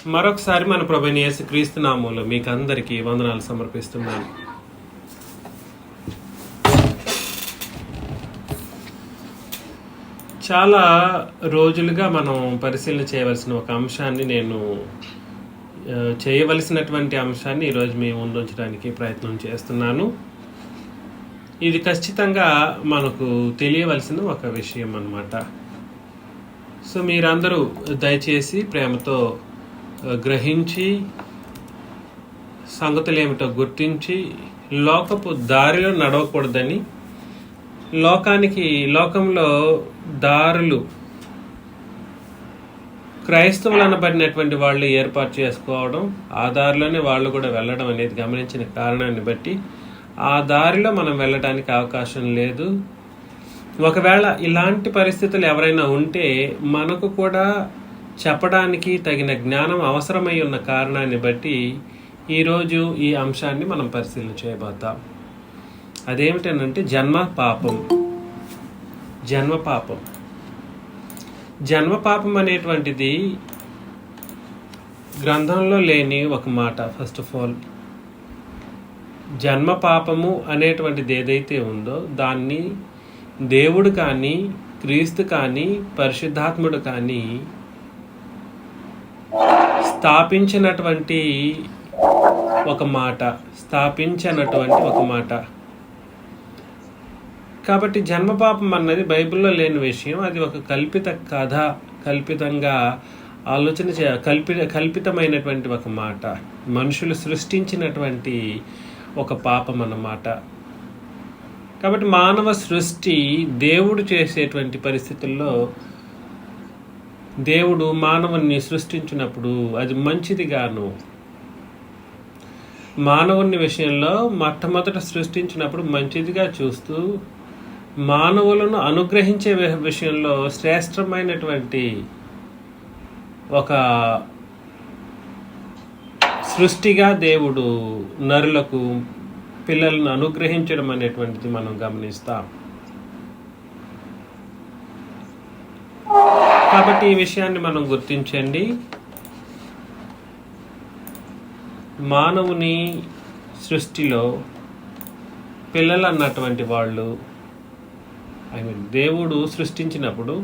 మరొకసారి మన ప్రభువైన యేసుక్రీస్తు నామములో మీకు అందరికీ వందనాలు సమర్పిస్తున్నాను. చాలా రోజులుగా మనం పరిశీలన చేయవలసిన ఒక అంశాన్ని చేయవలసినటువంటి అంశాన్ని ఈరోజు మీ ముందు ఉంచడానికి ప్రయత్నం చేస్తున్నాను. ఇది ఖచ్చితంగా మనకు తెలియవలసిన ఒక విషయం అన్నమాట. సో మీరందరూ దయచేసి ప్రేమతో గ్రహించి సంగతులు ఏమిటో గుర్తించి లోకపు దారిలో నడవకూడదని, లోకంలో దారులు క్రైస్తవులు అనబడినటువంటి వాళ్ళు ఏర్పాటు చేసుకోవడం, ఆ దారిలోనే వాళ్ళు కూడా వెళ్ళడం అనేది గమనించిన కారణాన్ని బట్టి ఆ దారిలో మనం వెళ్ళడానికి అవకాశం లేదు. ఒకవేళ ఇలాంటి పరిస్థితులు ఎవరైనా ఉంటే మనకు కూడా చెప్పడానికి తగిన జ్ఞానం అవసరమై ఉన్న కారణాన్ని బట్టి ఈరోజు ఈ అంశాన్ని మనం పరిశీలన చేయబోతాం. అదేమిటనంటే జన్మ పాపం అనేటువంటిది గ్రంథంలో లేని ఒక మాట. ఫస్ట్ ఆఫ్ ఆల్, జన్మ పాపము అనేటువంటిది ఏదైతే ఉందో దాన్ని దేవుడు కానీ, క్రీస్తు కానీ, పరిశుద్ధాత్ముడు కానీ స్థాపించినటువంటి ఒక మాట. కాబట్టి జన్మపాపం అన్నది బైబిల్లో లేని విషయం. అది ఒక కల్పిత కథ, కల్పితంగా కల్పితమైనటువంటి ఒక మాట, మనుషులు సృష్టించినటువంటి ఒక పాపం అన్నమాట. కాబట్టి మానవ సృష్టి దేవుడు చేసేటువంటి పరిస్థితుల్లో దేవుడు మానవుణ్ణి సృష్టించినప్పుడు అది మంచిదిగాను, మానవుని విషయంలో మొట్టమొదట సృష్టించినప్పుడు మంచిదిగా చూస్తూ మానవులను అనుగ్రహించే విషయంలో శ్రేష్టమైనటువంటి ఒక సృష్టిగా దేవుడు నరులకు పిల్లలను అనుగ్రహించడం అనేటువంటిది మనం గమనిస్తాం. కాబట్టి ఈ విషయాన్ని మనం గుర్తించండి. మానవుని సృష్టిలో పిల్లలు అన్నటువంటి వాళ్ళు, దేవుడు సృష్టించినప్పుడు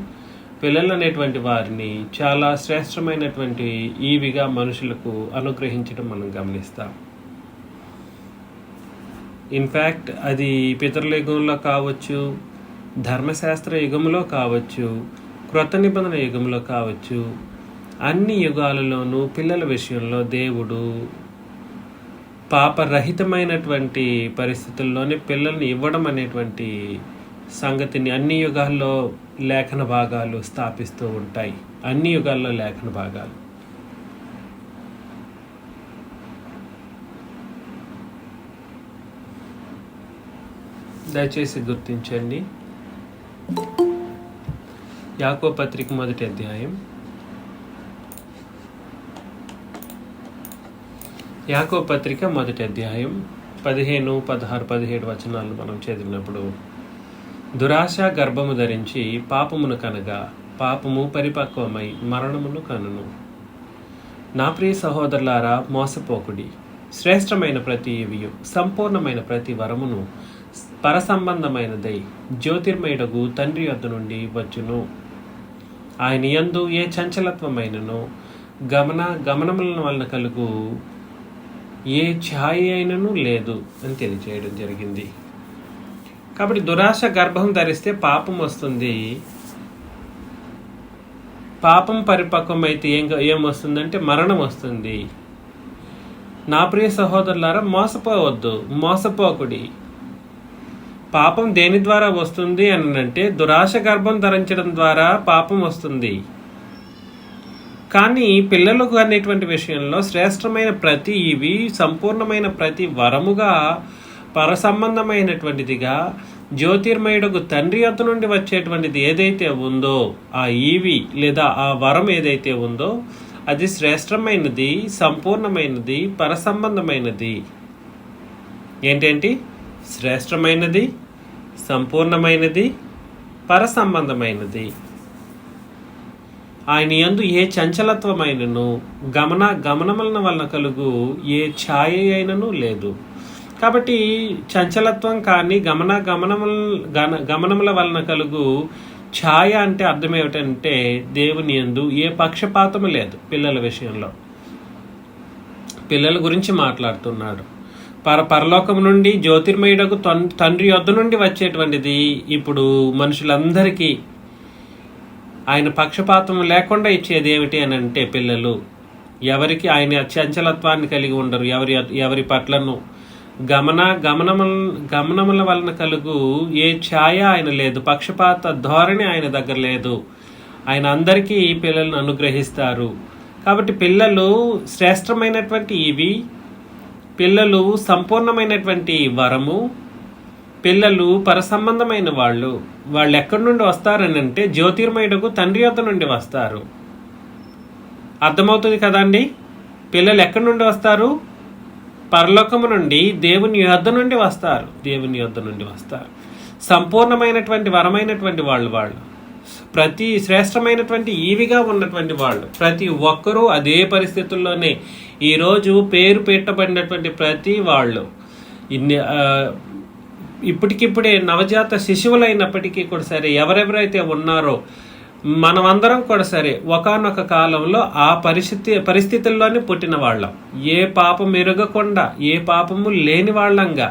పిల్లలు అనేటువంటి వారిని చాలా శ్రేష్టమైనటువంటి ఈవిగా మనుషులకు అనుగ్రహించడం మనం గమనిస్తాం. ఇన్ఫ్యాక్ట్ అది పితరుల యుగంలో కావచ్చు, ధర్మశాస్త్ర యుగంలో కావచ్చు, క్రొత్త నిబంధన యుగంలో కావచ్చు, అన్ని యుగాలలోనూ పిల్లల విషయంలో దేవుడు పాపరహితమైనటువంటి పరిస్థితుల్లోనే పిల్లల్ని ఇవ్వడం అనేటువంటి సంగతిని అన్ని యుగాల్లో లేఖన భాగాలు స్థాపిస్తూ ఉంటాయి. అన్ని యుగాల్లో లేఖన భాగాలు. దయచేసి గుర్తించండి. యాకోబు పత్రిక మొదటి అధ్యాయం 15, 16, 17 వచనాలను మనం చదివినప్పుడు, దురాశ గర్భము ధరించి పాపమును కనగా పాపము పరిపక్వమై మరణమును కనును. నా ప్రియ సహోదరులారా, మోసపోకుడి. శ్రేష్టమైన ప్రతి ఇవియు సంపూర్ణమైన ప్రతి వరమును పరసంబంధమైనదై జ్యోతిర్మయుడగు తండ్రి యొద్ద నుండి వచ్చును. ఆయన యందు ఏ చంచలత్వమైనను గమనముల వలన కలుగు ఏ ఛాయ అయినను లేదు అని తెలియజేయడం జరిగింది. కాబట్టి దురాశ గర్భం ధరిస్తే పాపం వస్తుంది. పాపం పరిపక్వం అయితే ఏమొస్తుందంటే మరణం వస్తుంది. నా ప్రియ సహోదరులారా, మోసపోకుడి. పాపం దేని ద్వారా వస్తుంది అని అంటే దురాశ గర్భం ధరించడం ద్వారా పాపం వస్తుంది. కానీ పిల్లలకు అనేటువంటి విషయంలో శ్రేష్టమైన ప్రతి ఇవి సంపూర్ణమైన ప్రతి వరముగా పరసంబంధమైనటువంటిదిగా జ్యోతిర్మయుడకు తండ్రి యొద్ద నుండి వచ్చేటువంటిది ఏదైతే ఉందో, ఆ ఈవి లేదా ఆ వరం ఏదైతే ఉందో అది శ్రేష్టమైనది, సంపూర్ణమైనది, పరసంబంధమైనది. ఏంటేంటి? శ్రేష్టమైనది, సంపూర్ణమైనది, పరసంబంధమైనది. ఆయన యందు ఏ చంచలత్వమైనను గమనముల వలన కలుగు ఏ ఛాయ అయినను లేదు. కాబట్టి చంచలత్వం కానీ గమనముల వలన కలుగు ఛాయ అంటే అర్థం ఏమిటంటే దేవుని యందు ఏ పక్షపాతము లేదు. పిల్లల విషయంలో పిల్లల గురించి మాట్లాడుతున్నాడు. పరలోకం నుండి జ్యోతిర్మయుడకు తండ్రి యొద్ద నుండి వచ్చేటువంటిది ఇప్పుడు మనుషులందరికీ ఆయన పక్షపాతం లేకుండా ఇచ్చేది ఏమిటి అని అంటే పిల్లలు ఎవరికి ఆయన చంచలత్వాన్ని కలిగి ఉండరు. ఎవరి పట్లను గమనముల వలన కలుగు ఏ ఛాయ ఆయన లేదు. పక్షపాత ధోరణి ఆయన దగ్గర లేదు. ఆయన అందరికీ పిల్లలను అనుగ్రహిస్తారు. కాబట్టి పిల్లలు శ్రేష్టమైనటువంటి ఇవి, పిల్లలు సంపూర్ణమైనటువంటి వరము, పిల్లలు పరసంబంధమైన వాళ్ళు ఎక్కడి నుండి వస్తారని అంటే జ్యోతిర్మయుడకు తండ్రి యొద్ద నుండి వస్తారు. అర్థమవుతుంది కదండి. పిల్లలు ఎక్కడి నుండి వస్తారు? పరలోకము నుండి దేవుని యొద్ద నుండి వస్తారు. దేవుని యొద్ద నుండి వస్తారు. సంపూర్ణమైనటువంటి వరమైనటువంటి వాళ్ళు ప్రతి శ్రేష్టమైనటువంటి ఈవిగా ఉన్నటువంటి వాళ్ళు ప్రతి ఒక్కరూ అదే పరిస్థితుల్లోనే ఈరోజు పేరు పెట్టబడినటువంటి ప్రతి వాళ్ళు ఇప్పటికిప్పుడే నవజాత శిశువులైనప్పటికీ కూడా సరే, ఎవరెవరైతే ఉన్నారో మనమందరం కూడా సరే ఒకానొక కాలంలో ఆ పరిస్థితుల్లోనే పుట్టిన వాళ్ళం. ఏ పాపం ఎరగకుండా, ఏ పాపము లేని వాళ్ళంగా,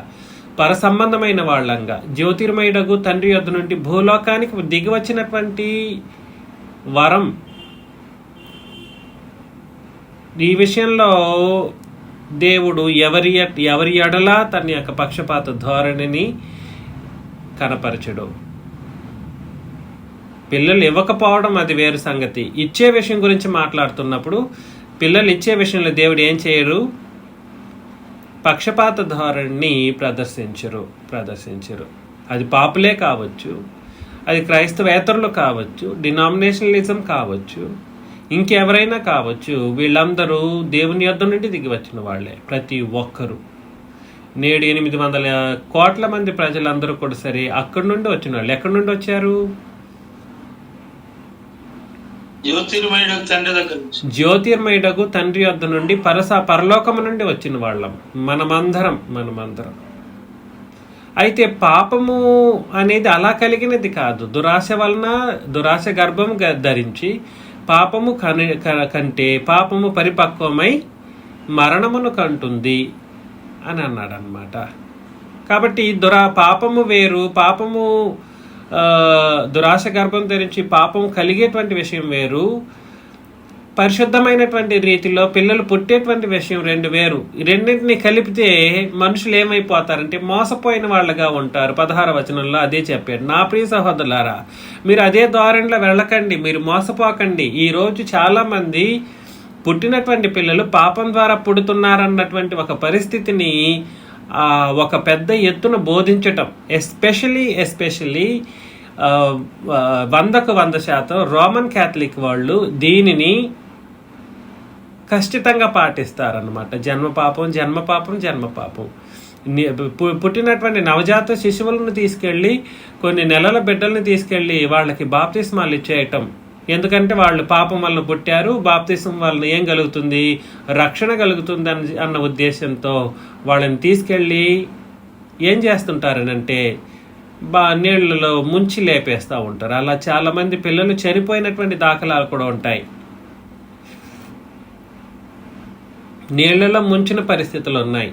పరసంబంధమైన వాళ్ళంగా జ్యోతిర్మయుడగు తండ్రి యొద్ద నుండి భూలోకానికి దిగి వచ్చినటువంటి వరం. ఈ విషయంలో దేవుడు ఎవరి ఎడలా తన యొక్క పక్షపాత ధోరణిని కనపరచడు. పిల్లలు ఇవ్వకపోవడం అది వేరు సంగతి. ఇచ్చే విషయం గురించి మాట్లాడుతున్నప్పుడు పిల్లలు ఇచ్చే విషయంలో దేవుడు ఏం చేయరు? పక్షపాత ధోరణిని ప్రదర్శించరు. అది పాపులే కావచ్చు, అది క్రైస్తవేతరులు కావచ్చు, డినామినేషనలిజం కావచ్చు, ఇంకెవరైనా కావచ్చు. వీళ్ళందరూ దేవుని యొద్ద నుండి దిగి వచ్చిన వాళ్ళే ప్రతి ఒక్కరూ. నేడు 800 కోట్ల మంది ప్రజలందరూ కూడా సరే అక్కడి నుండి వచ్చిన వాళ్ళు. ఎక్కడి నుండి వచ్చారు? జ్యోతిర్మయుడకు తండ్రి యొద్ద నుండి పరలోకము నుండి వచ్చిన వాళ్ళం మనమందరం. అయితే పాపము అనేది అలా కలిగినది కాదు. దురాశ గర్భం ధరించి పాపము కంటే పాపము పరిపక్వమై మరణమును కంటుంది అని అన్నాడు అన్నమాట. కాబట్టి పాపము వేరు, పాపము దురాశ గర్భం ధరించి పాపం కలిగేటువంటి విషయం వేరు, పరిశుద్ధమైనటువంటి రీతిలో పిల్లలు పుట్టేటువంటి విషయం రెండు వేరు. రెండింటిని కలిపితే మనుషులు ఏమైపోతారంటే మోసపోయిన వాళ్ళగా ఉంటారు. 16వ వచనంలో అదే చెప్పాడు. నా ప్రియ సహోదరులారా, మీరు అదే ధోరణిలో వెళ్ళకండి, మీరు మోసపోకండి. ఈరోజు చాలా మంది పుట్టినటువంటి పిల్లలు పాపం ద్వారా పుడుతున్నారన్నటువంటి ఒక పరిస్థితిని ఒక పెద్ద ఎత్తున బోధించటం, ఎస్పెషలీ 100% రోమన్ క్యాథలిక్ వాళ్ళు దీనిని ఖచ్చితంగా పాటిస్తారన్నమాట. జన్మ పాపం. పుట్టినటువంటి నవజాత శిశువులను తీసుకెళ్ళి, కొన్ని నెలల బిడ్డల్ని తీసుకెళ్ళి వాళ్ళకి బాప్తిస్మాలు ఇచ్చేయటం. ఎందుకంటే వాళ్ళు పాపం వలన పుట్టారు, బాప్తిసం వలన ఏం కలుగుతుంది? రక్షణ కలుగుతుంది అన్న ఉద్దేశంతో వాళ్ళని తీసుకెళ్ళి ఏం చేస్తుంటారనంటే నీళ్ళలో ముంచి లేపేస్తూ ఉంటారు. అలా చాలామంది పిల్లలు చనిపోయినటువంటి దాఖలాలు కూడా ఉంటాయి. నీళ్లలో ముంచిన పరిస్థితులు ఉన్నాయి.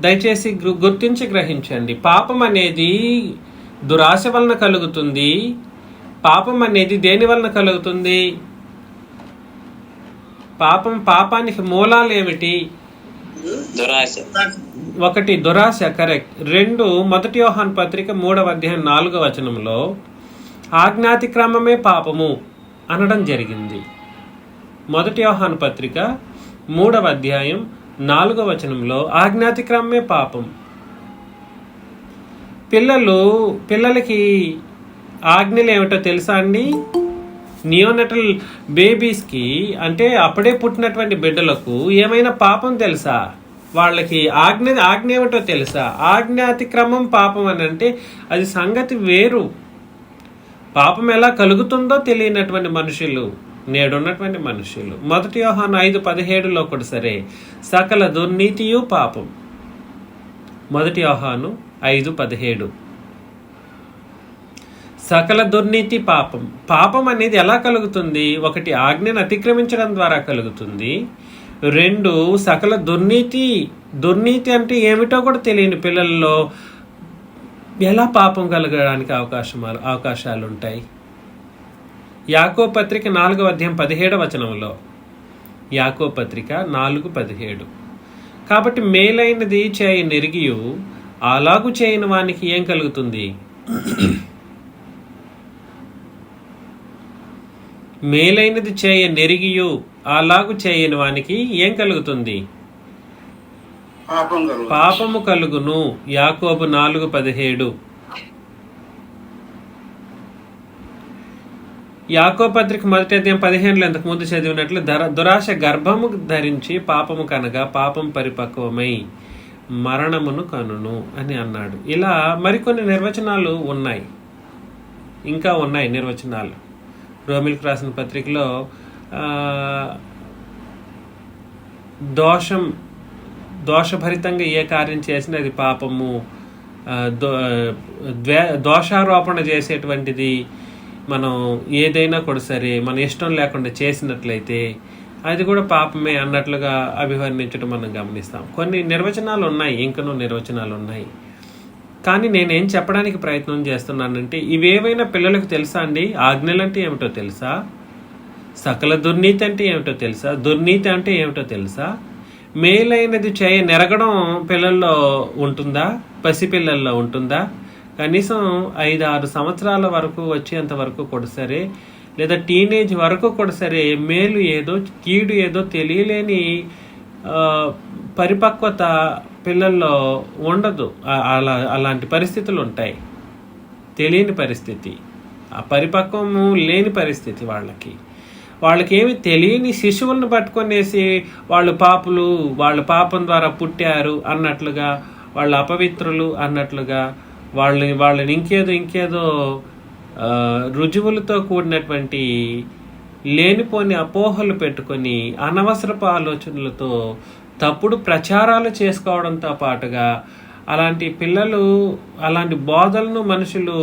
దయచేసి గుర్తించి గ్రహించండి. పాపం అనేది దురాశ వలన కలుగుతుంది. పాపం అనేది దేని వలన కలుగుతుంది? పాపానికి మూలాలు ఏమిటి? ఒకటి దురాశ, కరెక్ట్. 2 మొదటి యోహాను పత్రిక 3వ అధ్యాయం 4వ వచనంలో ఆజ్ఞాతిక్రమమే పాపము అనడం జరిగింది. మొదటి యోహాను పత్రిక 3వ అధ్యాయం 4వ వచనంలో ఆజ్ఞాతిక్రమమే పాపం. పిల్లలకి ఆజ్ఞలు ఏమిటో తెలుసా అండి? నియోనటల్ బేబీస్కి అంటే అప్పుడే పుట్టినటువంటి బిడ్డలకు ఏమైనా పాపం తెలుసా? వాళ్ళకి ఆజ్ఞ ఏమిటో తెలుసా? ఆజ్ఞాతిక్రమం పాపం అని అంటే అది సంగతి వేరు. పాపం ఎలా కలుగుతుందో తెలియనటువంటి మనుషులు నేడున్నటువంటి మనుషులు. 1 యోహాను 5:17 కూడా సరే, సకల దుర్నీతియు పాపం. 1 యోహాను 5:17. సకల దుర్నీతి పాపం. పాపం అనేది ఎలా కలుగుతుంది? 1, ఆజ్ఞను అతిక్రమించడం ద్వారా కలుగుతుంది. 2, సకల దుర్నీతి. దుర్నీతి అంటే ఏమిటో కూడా తెలియని పిల్లల్లో ఎలా పాపం కలగడానికి అవకాశాలు ఉంటాయి? యాకోబు పత్రిక 4వ అధ్యాయం 17వ వచనంలో, యాకోబు పత్రిక 4:17. కాబట్టి మేలైనది చేయ నెరిగియు అలాగు చేయని వానికి ఏం కలుగుతుంది? మేలైనది చేయ నెరిగియు అలాగు చేయని వానికి ఏం కలుగుతుంది? పాపము కలుగును. యాకోబు 4:17. యాకోబు పత్రిక 1వ అధ్యాయం 15లో ఇంతకు ముందు చదివినట్లు, దురాశ గర్భము ధరించి పాపము కనగా పాపం పరిపక్వమై మరణమును కనును అని అన్నాడు. ఇలా మరికొన్ని నిర్వచనాలు ఉన్నాయి, ఇంకా ఉన్నాయి నిర్వచనాలు. రోమిలకు రాసిన పత్రికలో దోషభరితంగా ఏ కార్యం చేసినా అది పాపము, దోషారోపణ చేసేటువంటిది మనం ఏదైనా కూడా సరే మన ఇష్టం లేకుండా చేసినట్లయితే అది కూడా పాపమే అన్నట్లుగా అభివర్ణించడం మనం గమనిస్తాం. కొన్ని నిర్వచనాలు ఉన్నాయి, ఇంకనూ నిర్వచనాలు ఉన్నాయి. కానీ నేనేం చెప్పడానికి ప్రయత్నం చేస్తున్నానంటే, ఇవేవైనా పిల్లలకు తెలుసా అండి? ఆజ్ఞలు అంటే ఏమిటో తెలుసా? సకల దుర్నీతి అంటే ఏమిటో తెలుసా? దుర్నీతి అంటే ఏమిటో తెలుసా? మేలైనది చేయ నెరగడం పిల్లల్లో ఉంటుందా? పసిపిల్లల్లో ఉంటుందా? కనీసం 5-6 సంవత్సరాల వరకు వచ్చేంత వరకు కూడా సరే, లేదా టీనేజ్ వరకు కూడా సరే, మేలు ఏదో కీడు ఏదో తెలియలేని పరిపక్వత పిల్లల్లో ఉండదు. అలాంటి పరిస్థితులు ఉంటాయి. తెలియని పరిస్థితి, ఆ పరిపక్వము లేని పరిస్థితి. వాళ్ళకి ఏమి తెలియని శిశువులను పట్టుకొనేసి వాళ్ళు పాపులు, వాళ్ళ పాపం ద్వారా పుట్టారు అన్నట్లుగా, వాళ్ళ అపవిత్రులు అన్నట్లుగా, వాళ్ళని ఇంకేదో రుజువులతో కూడినటువంటి లేనిపోని అపోహలు పెట్టుకొని అనవసరపు ఆలోచనలతో తప్పుడు ప్రచారాలు చేసుకోవడంతో పాటుగా అలాంటి పిల్లలు అలాంటి బోధలను మనుషులు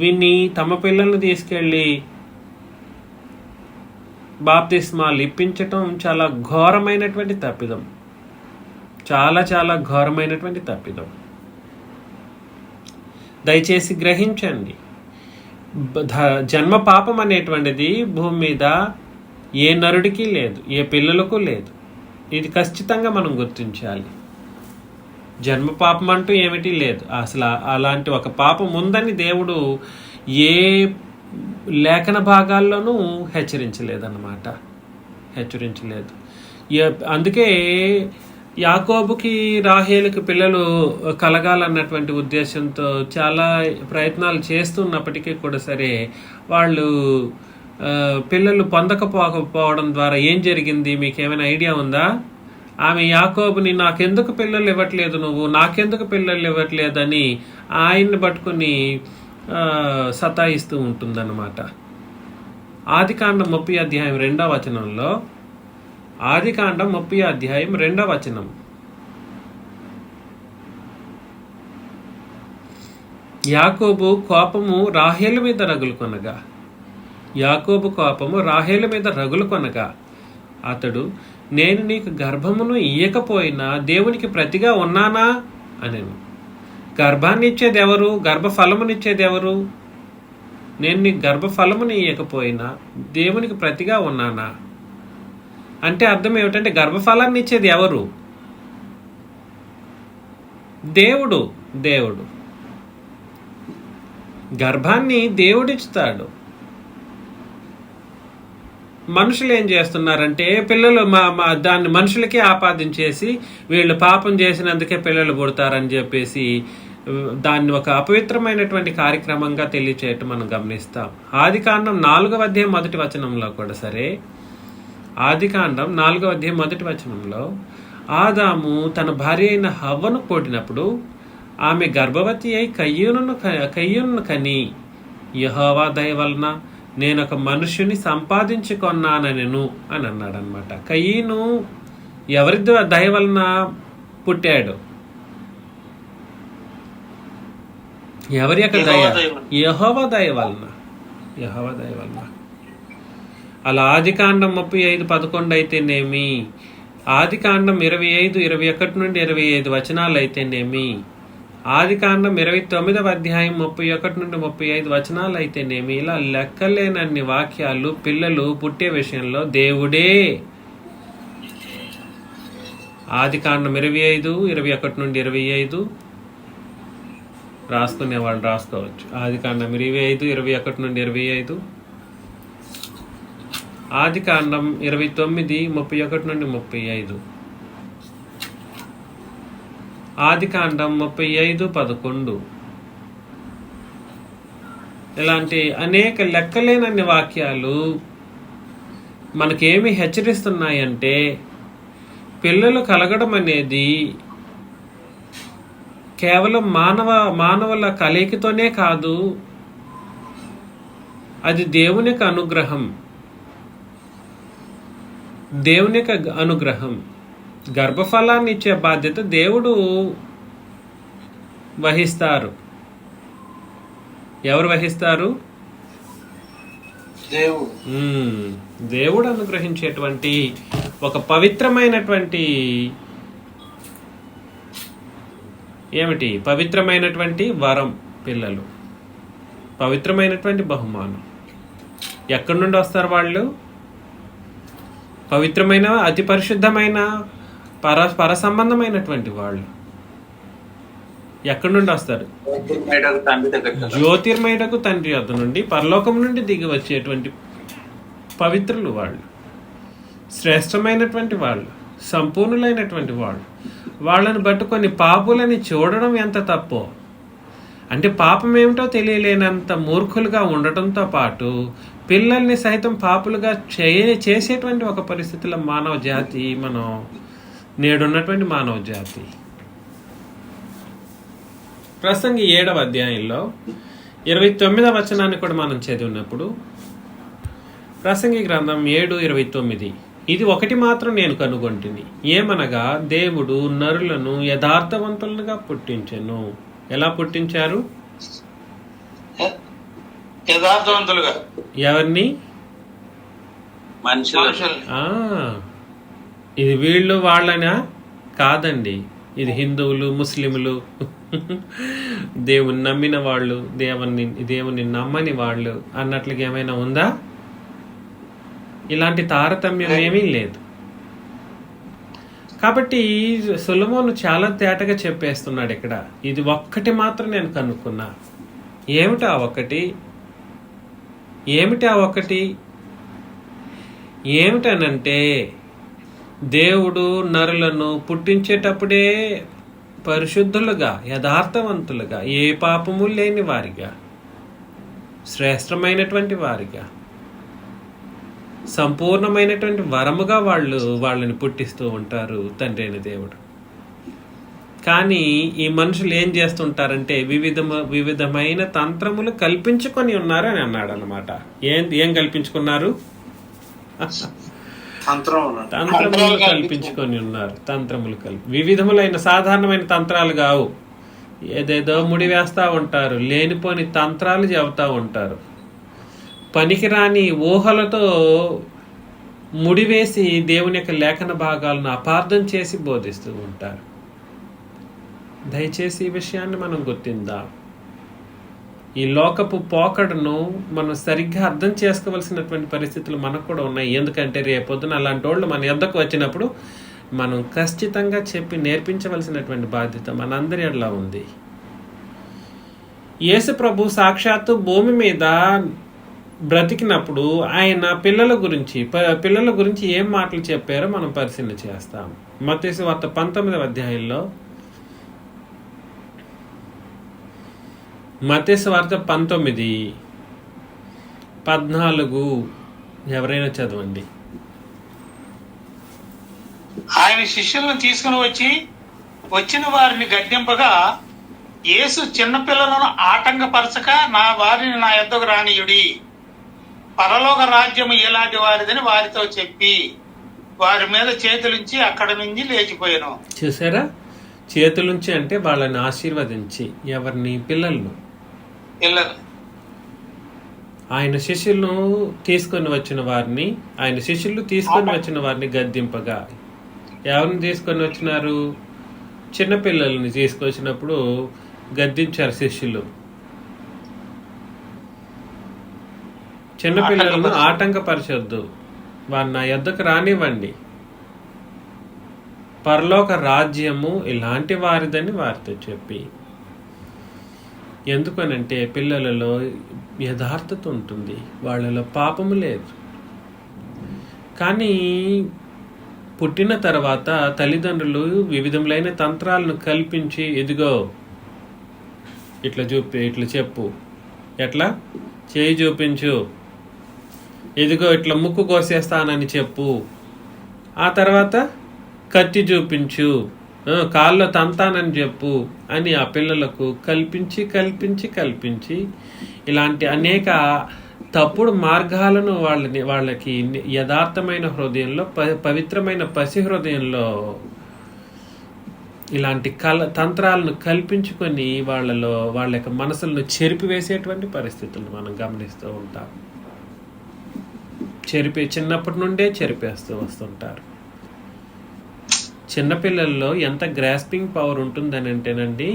విని తమ పిల్లల్ని తీసుకెళ్ళి బాప్తిస్మాలు ఇప్పించటం చాలా ఘోరమైనటువంటి తప్పిదం. చాలా చాలా ఘోరమైనటువంటి తప్పిదం. దయచేసి గ్రహించండి. జన్మ పాపం అనేటువంటిది భూమి మీద ఏ నరుడికి లేదు, ఏ పిల్లలకు లేదు. ఇది ఖచ్చితంగా మనం గుర్తించాలి. జన్మ పాపం అంటూ ఏమిటి లేదు. అసలు అలాంటి ఒక పాపం ఉందని దేవుడు ఏ లేఖన భాగాల్లోనూ హెచ్చరించలేదు. అందుకే యాకోబుకి రాహేలుకి పిల్లలు కలగాలన్నటువంటి ఉద్దేశంతో చాలా ప్రయత్నాలు చేస్తున్నప్పటికీ కూడా సరే, వాళ్ళు పిల్లలు పొందకపోవడం ద్వారా ఏం జరిగింది మీకేమైనా ఐడియా ఉందా? ఆమె యాకోబుని నాకెందుకు పిల్లలు ఇవ్వట్లేదు, నాకెందుకు పిల్లలు ఇవ్వట్లేదని ఆయన్ని పట్టుకుని సతాయిస్తూ ఉంటుందన్నమాట. ఆదికాండం 30వ అధ్యాయం 2వ వచనంలో, ఆదికాండం 30వ అధ్యాయం 2వ వచనం, యాకోబు కోపము రాహేలు మీద రగులుకొనగా అతడు, నేను నీకు గర్భమును ఇయ్యకపోయినా దేవునికి ప్రతిగా ఉన్నానా అనెను. గర్భాన్ని ఇచ్చేది ఎవరు? గర్భఫలమునిచ్చేది ఎవరు? నేను నీకు గర్భఫలముని ఇయ్యకపోయినా దేవునికి ప్రతిగా ఉన్నానా అంటే అర్థం ఏమిటంటే, గర్భఫలాన్ని ఇచ్చేది ఎవరు? దేవుడు. గర్భాన్ని దేవుడిస్తాడు. మనుషులు ఏం చేస్తున్నారంటే, పిల్లలు దాన్ని మనుషులకే ఆపాదించేసి వీళ్ళు పాపం చేసినందుకే పిల్లలు పుడతారని చెప్పేసి దాన్ని ఒక అపవిత్రమైనటువంటి కార్యక్రమంగా తెలియచేయటం మనం గమనిస్తాం. ఆదికాండం 4వ అధ్యాయం 1వ వచనంలో కూడా సరే, ఆదికాండం 4వ అధ్యాయం 1వ వచనంలో, ఆదాము తన భార్య అయిన హవ్వను కోడినప్పుడు ఆమె గర్భవతి అయి కయ్యూనును కని యెహోవా దయ వలన నేను ఒక మనుషుని సంపాదించుకొన్నానెను అని అన్నాడు అనమాట. కయీను ఎవరి దయ వలన పుట్టాడు? ఎవరి యొక్క దయ? యెహోవా దయ వలన. యెహోవా దయ వలన. అలా ఆదికాండం 35:11 అయితేనేమి, ఆదికాండం 25:21 నుండి 25 వచనాలు అయితేనేమి, ఆదికాండం 29వ అధ్యాయం 31 నుండి 35 వచనాలు అయితేనేమి, ఇలా లెక్కలేనన్ని వాక్యాలు పిల్లలు పుట్టే విషయంలో దేవుడే. ఆదికాండం 25:21 నుండి 25 రాసుకునే వాళ్ళు రాసుకోవచ్చు. ఆదికాండం 25:21 నుండి 25, ఆదికాండం 29:31 నుండి 35, ఆదికాండం 35:11. ఇలాంటి అనేక లెక్కలేనన్ని వాక్యాలు మనకేమి హెచ్చరిస్తున్నాయంటే, పిల్లలు కలగడం అనేది కేవలం మానవుల కలయికతోనే కాదు, అది దేవుని యొక్క అనుగ్రహం. దేవుని యొక్క అనుగ్రహం. గర్భఫలాన్ని ఇచ్చే బాధ్యత దేవుడు వహిస్తారు. ఎవరు వహిస్తారు? దేవుడు అనుగ్రహించేటువంటి ఒక పవిత్రమైనటువంటి ఏమిటి? పవిత్రమైనటువంటి వరం పిల్లలు, పవిత్రమైనటువంటి బహుమానం. ఎక్కడి నుండి వస్తారు వాళ్ళు? పవిత్రమైన, అతి పరిశుద్ధమైన, పర సంబంధమైనటువంటి వాళ్ళు ఎక్కడి నుండి వస్తారు? జ్యోతిర్మయుడకు తండ్రి వద్ద నుండి, పరలోకం నుండి దిగి వచ్చేటువంటి పవిత్రులు వాళ్ళు, శ్రేష్టమైనటువంటి వాళ్ళు, సంపూర్ణులైనటువంటి వాళ్ళు. వాళ్ళని పట్టుకొని పాపులని చూడడం ఎంత తప్పో, అంటే పాపం ఏమిటో తెలియలేనంత మూర్ఖులుగా ఉండటంతో పాటు పిల్లల్ని సైతం పాపులుగా చేసేటువంటి ఒక పరిస్థితుల మానవ జాతి మనం నేడున్నటువంటి మానవ జాతి. ప్రసంగి 7వ అధ్యాయంలో 29వ వచనాన్ని కూడా మనం చదివినప్పుడు, ప్రసంగి గ్రంథం 7:29, ఇది ఒకటి మాత్రం నేను కనుగొంటిని, ఏమనగా దేవుడు నరులను యథార్థవంతులుగా పుట్టించెను. ఎలా పుట్టించారు? యథార్థవంతులుగా. ఎవరిని? మనుషులు. ఇది వీళ్ళు వాళ్ళనా? కాదండి. ఇది హిందువులు, ముస్లింలు, దేవుని నమ్మిన వాళ్ళు, దేవుని నమ్మని వాళ్ళు అన్నట్లుగా ఏమైనా ఉందా? ఇలాంటి తారతమ్యం ఏమీ లేదు. కాబట్టి సొలొమోను చాలా తేటగా చెప్పేస్తున్నాడు ఇక్కడ, ఇది ఒక్కటి మాత్రం నేను కనుక్కున్నా. ఏమిటా ఒకటి? ఏమిటనంటే, దేవుడు నరులను పుట్టించేటప్పుడే పరిశుద్ధులుగా, యథార్థవంతులుగా, ఏ పాపము లేని వారిగా, శ్రేష్టమైనటువంటి వారిగా, సంపూర్ణమైనటువంటి వరముగా వాళ్ళని పుట్టిస్తూ ఉంటారు తండ్రి అయిన దేవుడు. కానీ ఈ మనుషులు ఏం చేస్తుంటారంటే వివిధమైన తంత్రములు కల్పించుకొని ఉన్నారు అని అన్నాడు అనమాట. ఏం కల్పించుకున్నారు? తంత్రములు కల్పించుకొని ఉన్నారు. తంత్రములు వివిధములైన సాధారణమైన తంత్రాలు కావు. ఏదేదో ముడి వేస్తూ ఉంటారు, లేనిపోని తంత్రాలు చెబుతూ ఉంటారు, పనికిరాని ఊహలతో ముడివేసి దేవుని యొక్క లేఖన భాగాలను అపార్థం చేసి బోధిస్తూ ఉంటారు. దయచేసి ఈ విషయాన్ని మనం గుర్తిందాం. ఈ లోకపు పోకడను మనం సరిగ్గా అర్థం చేసుకోవలసినటువంటి పరిస్థితులు మనకు కూడా ఉన్నాయి. ఎందుకంటే రేపొద్దున అలాంటి వాళ్ళు మన యొద్దకు వచ్చినప్పుడు మనం ఖచ్చితంగా చెప్పి నేర్పించవలసినటువంటి బాధ్యత మనందరి ఎడల ఉంది. యేసు ప్రభు సాక్షాత్తు భూమి మీద బ్రతికినప్పుడు ఆయన పిల్లల గురించి ఏం మాటలు చెప్పారో మనం పరిశీలన చేస్తాం. మత్తయి సువార్త 19వ అధ్యాయంలో, మత్తయి సువార్త 19:14 ఎవరైనా చదవండి. ఆయన శిష్యులను తీసుకుని వచ్చిన వారిని గద్దింపగా యేసు చిన్నపిల్లలను ఆటంకపరచక నా వారిని నా యొద్దకు రానియుడి, పరలోక రాజ్యము ఎలాంటి వారిదని వారితో చెప్పి వారి మీద చేతులుంచి అక్కడి నుంచి లేచిపోయాను. చూసారా, చేతులుంచి అంటే వాళ్ళని ఆశీర్వదించి, ఎవరిని? పిల్లలను. పిల్లలు ఆయన శిష్యులను తీసుకొని వచ్చిన వారిని, ఆయన శిష్యులు తీసుకొని వచ్చిన వారిని గద్దింపగా, ఎవరిని తీసుకొని వచ్చినారు? చిన్నపిల్లల్ని తీసుకొచ్చినప్పుడు గద్దించారు శిష్యులు. చిన్నపిల్లలను ఆటంకపరచొద్దు, వారు నా యొద్దకు రానివ్వండి, పరలోక రాజ్యము ఇలాంటి వారిదని వారితో చెప్పి. ఎందుకనంటే పిల్లలలో యథార్థత ఉంటుంది, వాళ్ళలో పాపము లేదు. కానీ పుట్టిన తర్వాత తల్లిదండ్రులు వివిధములైన తంత్రాలను కల్పించి, ఇదిగో ఇట్లా ఇట్లా చెప్పు, ఎట్లా చేయి చూపించు, ఇదిగో ఇట్లా ముక్కు కోసేస్తానని చెప్పు, ఆ తర్వాత కత్తి చూపించు, కాల్లో తంతానని చెప్పు అని ఆ పిల్లలకు కల్పించి ఇలాంటి అనేక తప్పుడు మార్గాలను వాళ్ళకి యథార్థమైన హృదయంలో, పవిత్రమైన పసి హృదయంలో ఇలాంటి తంత్రాలను కల్పించుకొని వాళ్ళ యొక్క మనసులను చెరిపివేసేటువంటి పరిస్థితులను మనం గమనిస్తూ ఉంటాం. చిన్నప్పటి నుండే చెరిపేస్తూ వస్తుంటారు. చిన్నపిల్లల్లో ఎంత గ్రాస్పింగ్ పవర్ ఉంటుందని అంటేనండి,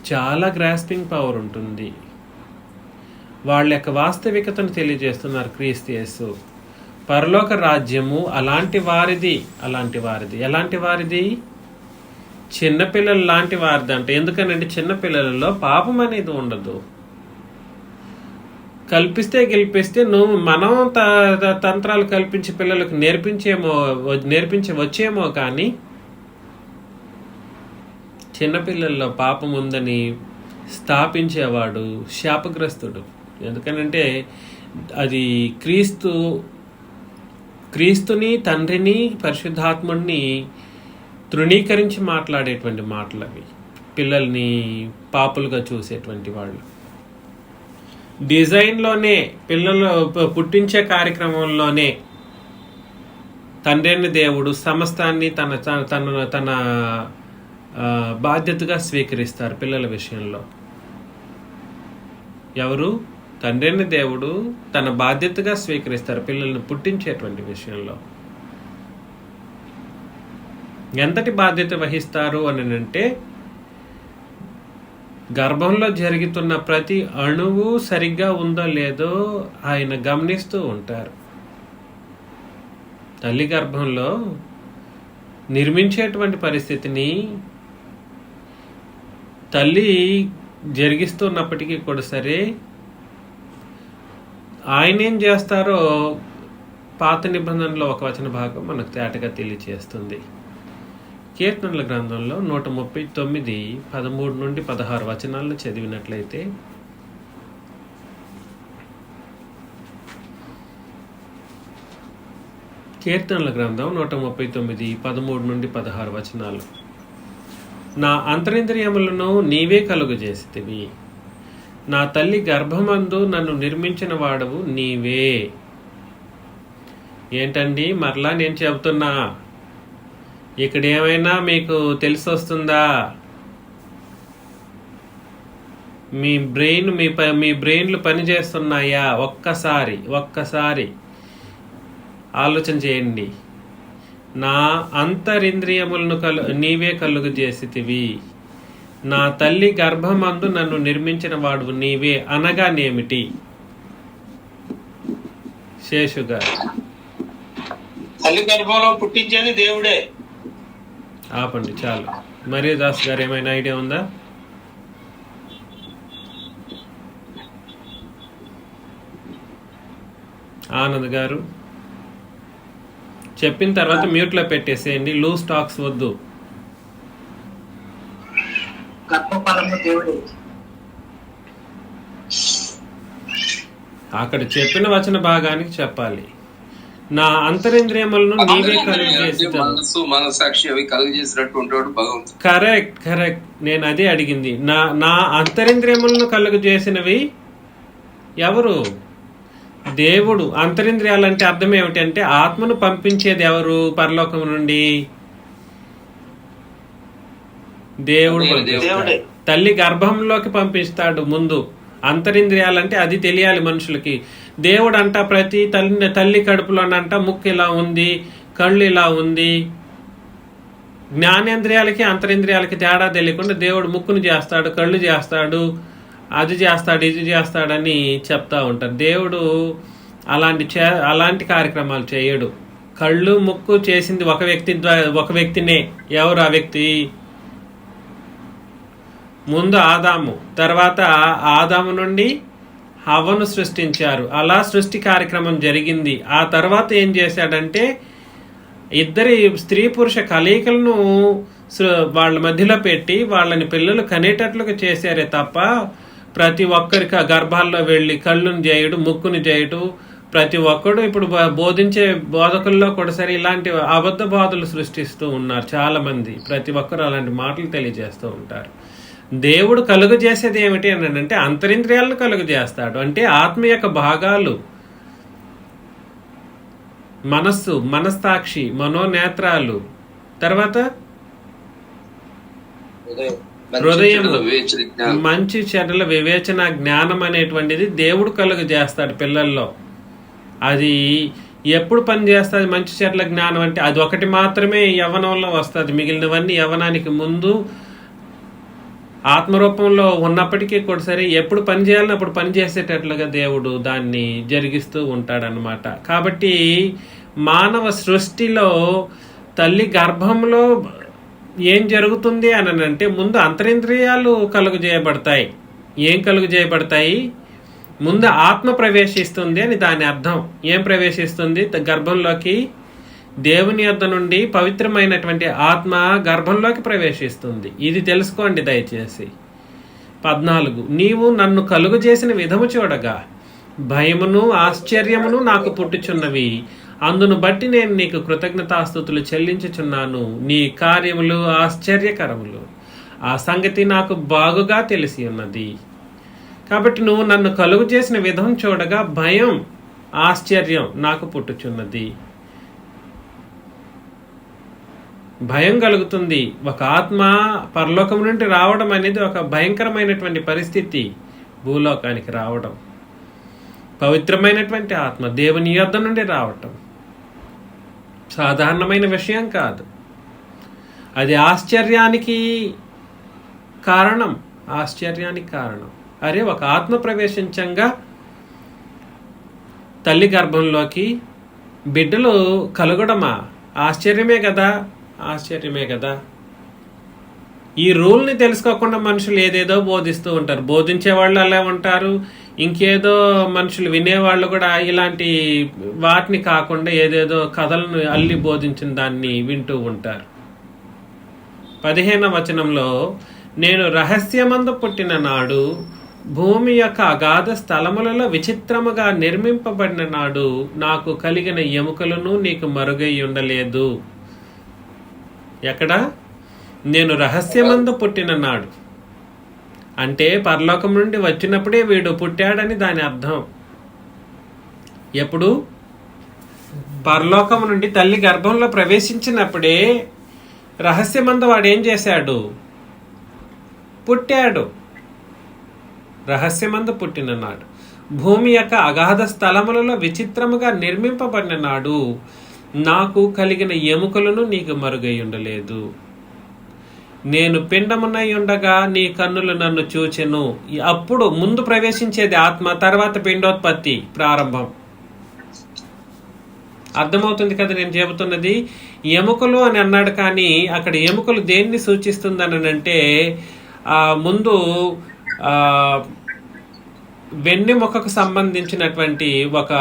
చాలా గ్రాస్పింగ్ పవర్ ఉంటుంది. వాళ్ళ యొక్క వాస్తవికతను తెలియజేస్తున్నారు క్రీస్తు యేసు. పరలోక రాజ్యము అలాంటి వారిది. ఎలాంటి వారిది? చిన్నపిల్లలు లాంటి వారిది అంట. ఎందుకనంటే చిన్నపిల్లలలో పాపం అనేది ఉండదు. గెలిపిస్తే మనం తంత్రాలు కల్పించి పిల్లలకు నేర్పించవచ్చేమో కానీ చిన్నపిల్లల్లో పాపం ఉందని స్థాపించేవాడు శాపగ్రస్తుడు. ఎందుకనంటే అది క్రీస్తుని, తండ్రిని, పరిశుద్ధాత్ముడిని తృణీకరించి మాట్లాడేటువంటి మాటలు అవి. పిల్లల్ని పాపులుగా చూసేటువంటి వాళ్ళు. డిజైన్లోనే, పిల్లలు పుట్టించే కార్యక్రమంలోనే తండ్రిని దేవుడు సమస్తాన్ని తన బాధ్యతగా స్వీకరిస్తారు పిల్లల విషయంలో. ఎవరు? తండ్రిని దేవుడు తన బాధ్యతగా స్వీకరిస్తారు పిల్లల్ని పుట్టించేటువంటి విషయంలో. ఎంతటి బాధ్యత వహిస్తారు అని అంటే, గర్భంలో జరుగుతున్న ప్రతి అణువు సరిగ్గా ఉందో లేదో ఆయన గమనిస్తూ ఉంటారు. తల్లి గర్భంలో నిర్మించేటువంటి పరిస్థితిని తల్లి జరిగిస్తున్నప్పటికీ కూడా సరే, ఆయన ఏం చేస్తారో పాత నిబంధనలో ఒక వచన భాగం మనకు తేటగా తెలియచేస్తుంది. కీర్తనల గ్రంథంలో 139 13 నుండి 16 వచనాలను చదివినట్లయితే, కీర్తనల గ్రంథం 139 13 నుండి 16 వచనాలు. నా అంతరింద్రియములను నీవే కలుగజేసితివి, నా తల్లి గర్భమందు నన్ను నిర్మించిన వాడవు నీవే. ఏంటండి మరలా నేను చెబుతున్నా, ఇక్కడ ఏమైనా మీకు తెలిసి వస్తుందా? మీ బ్రెయిన్లు పనిచేస్తున్నాయా? ఒక్కసారి ఆలోచన చేయండి. నా అంతరింద్రియములను నీవే కలుగు చేసితివి, నా తల్లి గర్భమందు నన్ను నిర్మించిన వాడు నీవే అనగానేమిటి? శేషుగా తల్లి గర్భంలో పుట్టించేది దేవుడే. ఆపండి చాలు. మరీ దాస్ గారు ఏమైనా ఐడియా ఉందా? ఆనంద్ గారు చెప్పిన తర్వాత మ్యూట్లో పెట్టేసేయండి. లూజ్ టాక్స్ వద్దు. అక్కడ చెప్పిన వచన భాగానికి చెప్పాలి. నా అంతరింద్రియములను నీవే కలుగు అంటే చేసి. మనస్సు మనసాక్షి అవి కలుగు చేసినట్టు ఉంటాడు భగవంతుడు. కరెక్ట్. నేను అదే అడిగింది. నా అంతరింద్రియములను కలుగు చేసినవి ఎవరు? దేవుడు. అంతరింద్రియాలంటే అర్థం ఏమిటి అంటే ఆత్మను పంపించేది ఎవరు? పరలోకం నుండి దేవుడు పంపిస్తాడు. తల్లి గర్భంలోకి పంపిస్తాడు ముందు. అంతరింద్రియాలంటే అది తెలియాలి మనుషులకి. దేవుడు అంట ప్రతి తల్లి కడుపులోనంట ముక్కు ఇలా ఉంది, కళ్ళు ఇలా ఉంది. జ్ఞానేంద్రియాలకి అంతరింద్రియాలకి తేడా తెలియకుండా దేవుడు ముక్కును చేస్తాడు, కళ్ళు చేస్తాడు, అది చేస్తాడు, ఇది చేస్తాడని చెప్తా ఉంటారు. దేవుడు అలాంటి కార్యక్రమాలు చేయడు. కళ్ళు ముక్కు చేసింది ఒక వ్యక్తినే. ఎవరు ఆ వ్యక్తి? ముందు ఆదాము, తర్వాత ఆదాము నుండి హవ్వను సృష్టించారు. అలా సృష్టి కార్యక్రమం జరిగింది. ఆ తర్వాత ఏం చేశాడంటే ఇద్దరి స్త్రీ పురుష కలయికలను వాళ్ళ మధ్యలో పెట్టి వాళ్ళని పిల్లలు కనేటట్లుగా చేశారే తప్ప ప్రతి ఒక్కరికి గర్భాల్లో వెళ్ళి కళ్ళును చేయడు, ముక్కును చేయడు. ప్రతి ఒక్కడు ఇప్పుడు బోధించే బోధకుల్లో కూడా సరే ఇలాంటి అబద్ధ బోధలు సృష్టిస్తూ ఉన్నారు చాలా మంది. ప్రతి ఒక్కరు అలాంటి మాటలు తెలియజేస్తూ ఉంటారు. దేవుడు కలుగు చేసేది ఏమిటి అని అంటే అంతరింద్రియాలను కలుగు చేస్తాడు. అంటే ఆత్మ యొక్క భాగాలు, మనస్సు, మనస్సాక్షి, మనోనేత్రాలు, తర్వాత హృదయం, మంచి చెడ్డల వివేచన జ్ఞానం అనేటువంటిది దేవుడు కలుగు చేస్తాడు పిల్లల్లో. అది ఎప్పుడు పని చేస్తుంది? మంచి చెడ్డల జ్ఞానం అంటే అది ఒకటి మాత్రమే యవ్వనంలో వస్తుంది. మిగిలినవన్నీ యవ్వనానికి ముందు ఆత్మరూపంలో ఉన్నప్పటికీ కూడా సరే ఎప్పుడు పని చేయాలని అప్పుడు పని చేసేటట్లుగా దేవుడు దాన్ని జరిగిస్తూ ఉంటాడనమాట. కాబట్టి మానవ సృష్టిలో తల్లి గర్భంలో ఏం జరుగుతుంది అని అంటే ముందు అంతరింద్రియాలు కలుగు చేయబడతాయి. ఏం కలుగు చేయబడతాయి? ముందు ఆత్మ ప్రవేశిస్తుంది అని దాని అర్థం. ఏం ప్రవేశిస్తుంది? గర్భంలోకి దేవుని యొద్ద నుండి పవిత్రమైనటువంటి ఆత్మ గర్భంలోకి ప్రవేశిస్తుంది. ఇది తెలుసుకోండి దయచేసి. 14 నీవు నన్ను కలుగు చేసిన విధము చూడగా భయమును ఆశ్చర్యమును నాకు పుట్టుచున్నవి. అందును బట్టి నేను నీకు కృతజ్ఞతాస్తుతులు చెల్లించుచున్నాను. నీ కార్యములు ఆశ్చర్యకరములు. ఆ సంగతి నాకు బాగుగా తెలిసి ఉన్నది. కాబట్టి నువ్వు నన్ను కలుగు చేసిన విధం చూడగా భయం, ఆశ్చర్యం నాకు పుట్టుచున్నది. భయం కలుగుతుంది. ఒక ఆత్మ పరలోకం నుండి రావడం అనేది ఒక భయంకరమైనటువంటి పరిస్థితి. భూలోకానికి రావడం, పవిత్రమైనటువంటి ఆత్మ దేవుని యొద్ద నుండి రావటం సాధారణమైన విషయం కాదు. అది ఆశ్చర్యానికి కారణం. అరే, ఒక ఆత్మ ప్రవేశించంగా తల్లి గర్భంలోకి బిడ్డలు కలగడమా? ఆశ్చర్యమే కదా. ఈ రూల్ని తెలుసుకోకుండా మనుషులు ఏదేదో బోధిస్తూ ఉంటారు. బోధించే వాళ్ళు అలా ఉంటారు, ఇంకేదో మనుషులు వినేవాళ్ళు కూడా ఇలాంటి వాటిని కాకుండా ఏదేదో కథలను అల్లి బోధించిన దాన్ని వింటూ ఉంటారు. 15వ వచనంలో నేను రహస్యమందు పుట్టిన నాడు భూమి యొక్క అగాధ స్థలములలో విచిత్రముగా నిర్మింపబడిన నాడు నాకు కలిగిన ఎముకలను నీకు మరుగై ఉండలేదు. ఎక్కడ? నేను రహస్యమందు పుట్టిన నాడు అంటే పరలోకం నుండి వచ్చినప్పుడే వీడు పుట్టాడని దాని అర్థం. ఎప్పుడు? పరలోకం నుండి తల్లి గర్భంలో ప్రవేశించినప్పుడే రహస్యమందు వాడు ఏం చేశాడు? పుట్టాడు. రహస్యమందు పుట్టిన నాడు భూమి యొక్క అగాధ స్థలములలో విచిత్రముగా నిర్మింపబడిన నాడు నాకు కలిగిన ఎముకలను నీకు మరుగై ఉండలేదు. నేను పిండమునై ఉండగా నీ కన్నులు నన్ను చూచెను. అప్పుడు ముందు ప్రవేశించేది ఆత్మ, తర్వాత పిండోత్పత్తి ప్రారంభం. అర్థమవుతుంది కదా నేను చెబుతున్నది? ఎముకలు అని అన్నాడు, కానీ అక్కడ ఎముకలు దేన్ని సూచిస్తుందని అంటే ముందు వెన్నెముకకు సంబంధించినటువంటి ఒక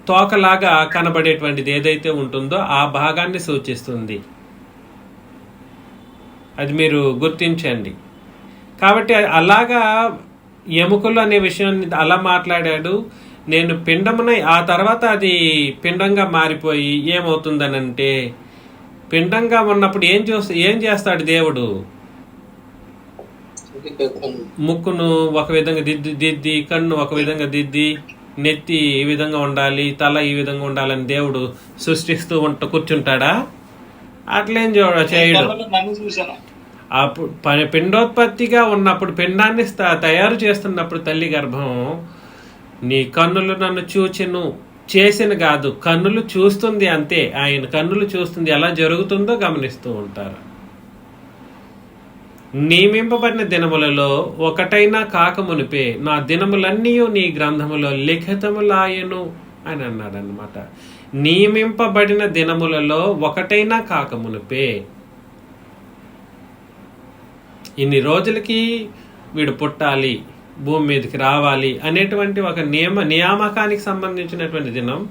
తోకలాగా కనబడేటువంటిది ఏదైతే ఉంటుందో ఆ భాగాన్ని సూచిస్తుంది. అది మీరు గుర్తించండి. కాబట్టి అలాగా ఎముకలు అనే విషయాన్ని అలా మాట్లాడాడు. నేను పిండమునై, ఆ తర్వాత అది పిండంగా మారిపోయి ఏమవుతుందనంటే, పిండంగా ఉన్నప్పుడు ఏం చేస్తాడు దేవుడు? ముక్కును ఒక విధంగా దిద్ది కన్ను ఒక విధంగా దిద్ది, నెత్తి ఈ విధంగా ఉండాలి, తల ఈ విధంగా ఉండాలని దేవుడు సృష్టిస్తూ కూర్చుంటాడా? అట్లేం చేయడు. అప్పుడు పిండోత్పత్తిగా ఉన్నప్పుడు, పిండాన్ని తయారు చేస్తున్నప్పుడు తల్లి గర్భం, నీ కన్నులు నన్ను చూచెను, చేసిన కాదు, కన్నులు చూస్తుంది అంతే. ఆయన కన్నులు చూస్తుంది, ఎలా జరుగుతుందో గమనిస్తూ ఉంటారు. నియమింపబడిన దినములలో ఒకటైనా కాకమునిపే నా దినములన్నీ నీ గ్రంథములో లిఖితములాయను అని అన్నాడు అన్నమాట. నియమింపబడిన దినములలో ఒకటైనా కాకమునిపే, ఇన్ని రోజులకి వీడు పుట్టాలి, భూమి మీదకి రావాలి అనేటువంటి ఒక నియామకానికి సంబంధించినటువంటి దినం,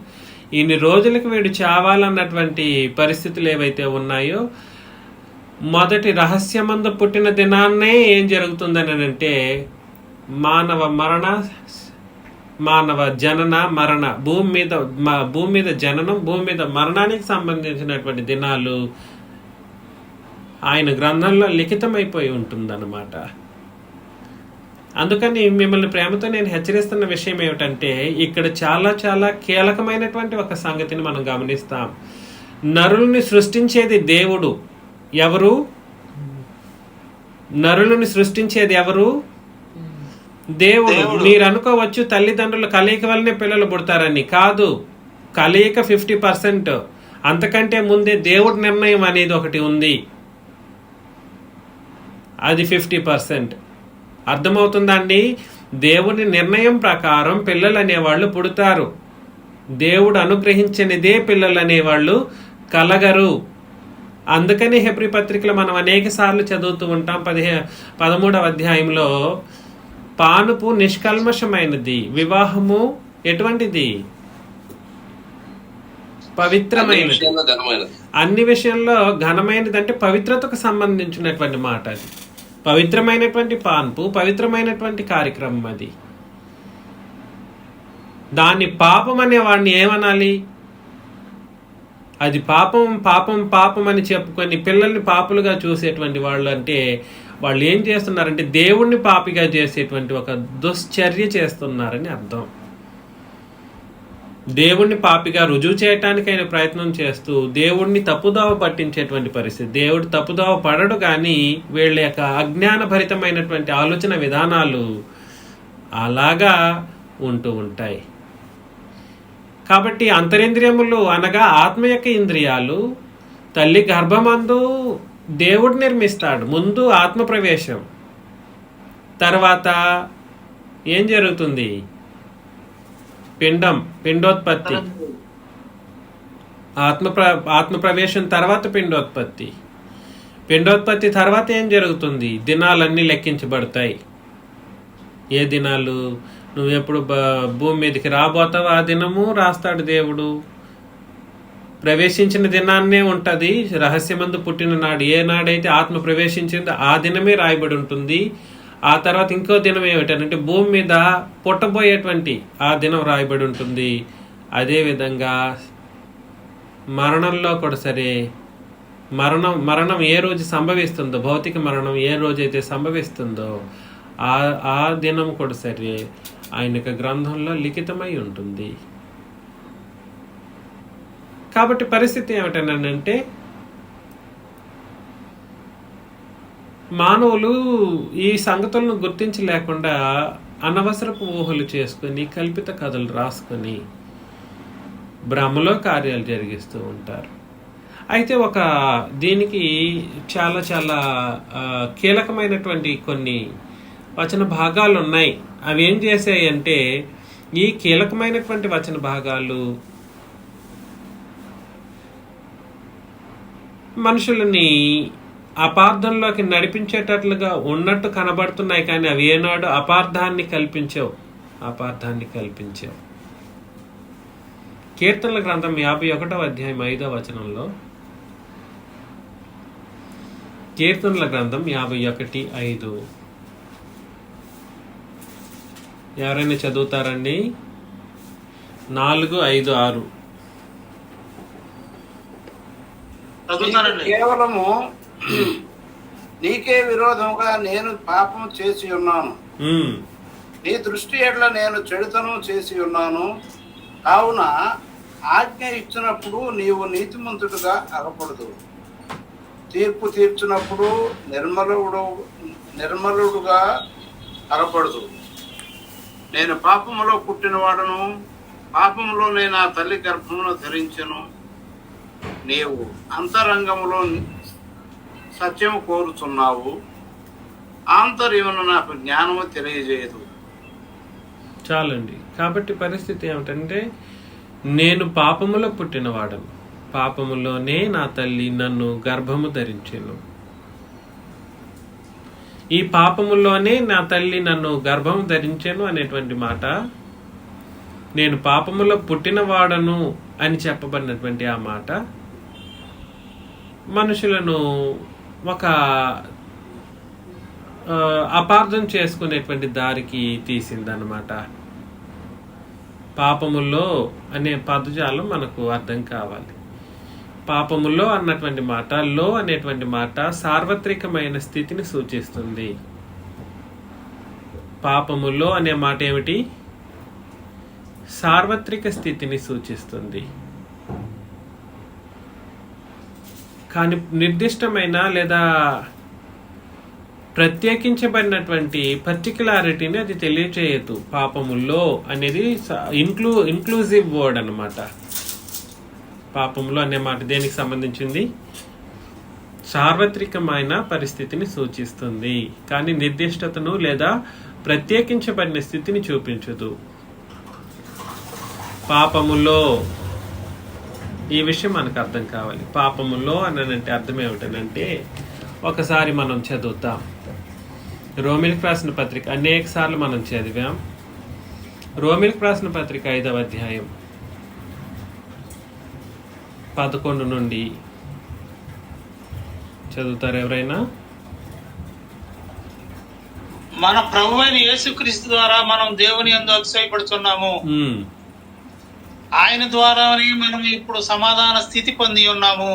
ఇన్ని రోజులకి వీడు చావాలన్నటువంటి పరిస్థితులు ఏవైతే ఉన్నాయో, మొదటి రహస్యమందు పుట్టిన దినాన్నే ఏం జరుగుతుందని అంటే, మానవ జనన మరణ, భూమి మీద జననం, భూమి మీద మరణానికి సంబంధించినటువంటి దినాలు ఆయన గ్రంథంలో లిఖితమైపోయి ఉంటుందన్నమాట. అందుకని మిమ్మల్ని ప్రేమతో నేను హెచ్చరిస్తున్న విషయం ఏమిటంటే, ఇక్కడ చాలా చాలా కీలకమైనటువంటి ఒక సంగతిని మనం గమనిస్తాం. నరుల్ని సృష్టించేది దేవుడు. ఎవరు నరులను సృష్టించేది? ఎవరు? దేవుడు. మీరు అనుకోవచ్చు తల్లిదండ్రుల కలయిక వల్లనే పిల్లలు పుడతారని. కాదు, కలయిక 50%, అంతకంటే ముందే దేవుడి నిర్ణయం అనేది ఒకటి ఉంది, అది 50%. అర్థమవుతుందా అండి? దేవుని నిర్ణయం ప్రకారం పిల్లలు అనేవాళ్ళు పుడతారు. దేవుడు అనుగ్రహించనిదే పిల్లలు అనేవాళ్ళు కలగరు. అందుకని హెబ్రీ పత్రికలో మనం అనేక సార్లు చదువుతూ ఉంటాం. 13వ అధ్యాయంలో పానుపు నిష్కల్మషమైనది, వివాహము ఎటువంటిది? పవిత్రమైనది. అన్ని విషయంలో ఘనమైనది అంటే పవిత్రతకు సంబంధించినటువంటి మాట. అది పవిత్రమైనటువంటి పాన్పు, పవిత్రమైనటువంటి కార్యక్రమం. అది దాన్ని పాపం అనే వాడిని ఏమనాలి? అది పాపం పాపం పాపం అని చెప్పుకొని పిల్లల్ని పాపులుగా చూసేటువంటి వాళ్ళు అంటే, వాళ్ళు ఏం చేస్తున్నారంటే దేవుణ్ణి పాపిగా చేసేటువంటి ఒక దుశ్చర్య చేస్తున్నారని అర్థం. దేవుణ్ణి పాపిగా రుజువు చేయటానికైన ప్రయత్నం చేస్తూ దేవుణ్ణి తప్పుదోవ పట్టించేటువంటి పరిస్థితి. దేవుడు తప్పుదోవ పడడు, కానీ వీళ్ళ యొక్క అజ్ఞానభరితమైనటువంటి ఆలోచన విధానాలు అలాగా ఉంటూ ఉంటాయి. కాబట్టి అంతరింద్రియములు అనగా ఆత్మ యొక్క ఇంద్రియాలు తల్లి గర్భమందు దేవుడు నిర్మిస్తాడు. ముందు ఆత్మ ప్రవేశం, తర్వాత ఏం జరుగుతుంది? పిండోత్పత్తి. ఆత్మ ప్రవేశం తర్వాత పిండోత్పత్తి. పిండోత్పత్తి తర్వాత ఏం జరుగుతుంది? దినాలన్నీ లెక్కించబడతాయి. ఏ దినాలు? నువ్వు ఎప్పుడు భూమి మీదకి రాబోతావు ఆ దినము రాస్తాడు దేవుడు. ప్రవేశించిన దినాన్నే ఉంటుంది. రహస్యమందు పుట్టిన నాడు, ఏ నాడైతే ఆత్మ ప్రవేశించిందో ఆ దినమే రాయబడి ఉంటుంది. ఆ తర్వాత ఇంకో దినం ఏమిటంటే భూమి మీద పుట్టబోయేటువంటి ఆ దినం రాయబడి ఉంటుంది. అదేవిధంగా మరణంలో కూడా సరే, మరణం ఏ రోజు సంభవిస్తుందో, భౌతిక మరణం ఏ రోజైతే సంభవిస్తుందో ఆ దినం కూడా సరే ఆయన యొక్క గ్రంథంలో లిఖితమై ఉంటుంది. కాబట్టి పరిస్థితి ఏమిటనంటే, మానవులు ఈ సంగతులను గుర్తించలేకుండా అనవసరపు ఊహలు చేసుకొని కల్పిత కథలు రాసుకొని భ్రమలో కార్యాలు జరిగిస్తూ ఉంటారు. అయితే దీనికి చాలా చాలా కీలకమైనటువంటి కొన్ని వచన భాగాలు ఉన్నాయి. అవి ఏం చేశాయి అంటే, ఈ కీలకమైనటువంటి వచన భాగాలు మనుషులని అపార్థంలోకి నడిపించేటట్లుగా ఉన్నట్టు కనబడుతున్నాయి, కానీ అవి ఏనాడు అపార్థాన్ని కల్పించవు. కీర్తనల గ్రంథం 51వ అధ్యాయం 5వ వచనంలో, కీర్తనల గ్రంథం 51:5 ఎవరైనా చదువుతారండి? 4, 5, 6. చదువుతానండి. కేవలము నీకే విరోధముగా నేను పాపము చేసి ఉన్నాను, నీ దృష్టి ఎడ్ల నేను చెడుతనం చేసి ఉన్నాను. కావున ఆజ్ఞ ఇచ్చినప్పుడు నీవు నీతిమంతుడుగా అగపడదు, తీర్పు తీర్చినప్పుడు నిర్మలుడుగా అగపడదు. నేను పాపములో పుట్టినవాడను, పాపములోనే నా తల్లి గర్భమును ధరించెను. నీవు అంతరంగములో సత్యము కోరుచున్నావు, ఆంతర్యమును నాకు జ్ఞానము తెలియజేయదు. చాలండి. కాబట్టి పరిస్థితి ఏమిటంటే, నేను పాపములో పుట్టినవాడను, పాపములోనే నా తల్లి నన్ను గర్భము ధరించెను. ఈ పాపములోనే నా తల్లి నన్ను గర్భము ధరించెను అనేటువంటి మాట, నేను పాపములో పుట్టినవాడను అని చెప్పబడినటువంటి ఆ మాట మనుషులను ఒక అపార్థం చేసుకునేటువంటి దారికి తీసిందనమాట. పాపములో అనే పదజాలం మనకు అర్థం కావాలి. పాపములో అన్నటువంటి మాట, లో అనేటువంటి మాట సార్వత్రికమైన స్థితిని సూచిస్తుంది. పాపములో అనే మాట ఏమిటి? సార్వత్రిక స్థితిని సూచిస్తుంది. కానీ నిర్దిష్టమైన లేదా ప్రత్యేకించబడినటువంటి పర్టికులారిటీని అది తెలియచేయదు. పాపములో అనేది ఇంక్లూజివ్ వర్డ్ అన్నమాట. పాపములో అనే మాట దేనికి సంబంధించింది? సార్వత్రికమైన పరిస్థితిని సూచిస్తుంది, కానీ నిర్దిష్టతను లేదా ప్రత్యేకించబడిన స్థితిని చూపించదు. పాపములో ఈ విషయం మనకు అర్థం కావాలి. పాపములో అనంటే అర్థం ఏమిటనంటే, ఒకసారి మనం చదువుతాం. రోమిలకు రాసిన పత్రిక అనేక సార్లు మనం చదివాం. రోమిలకు రాసిన పత్రిక 5వ అధ్యాయం 11 నుండి చదువుతారు ఎవరైనా? మన ప్రభువైన యేసుక్రీస్తు ద్వారా మనం దేవుని యందు అతిశయపడుచున్నాము. ఆయన ద్వారానే మనం ఇప్పుడు సమాధాన స్థితి పొంది ఉన్నాము.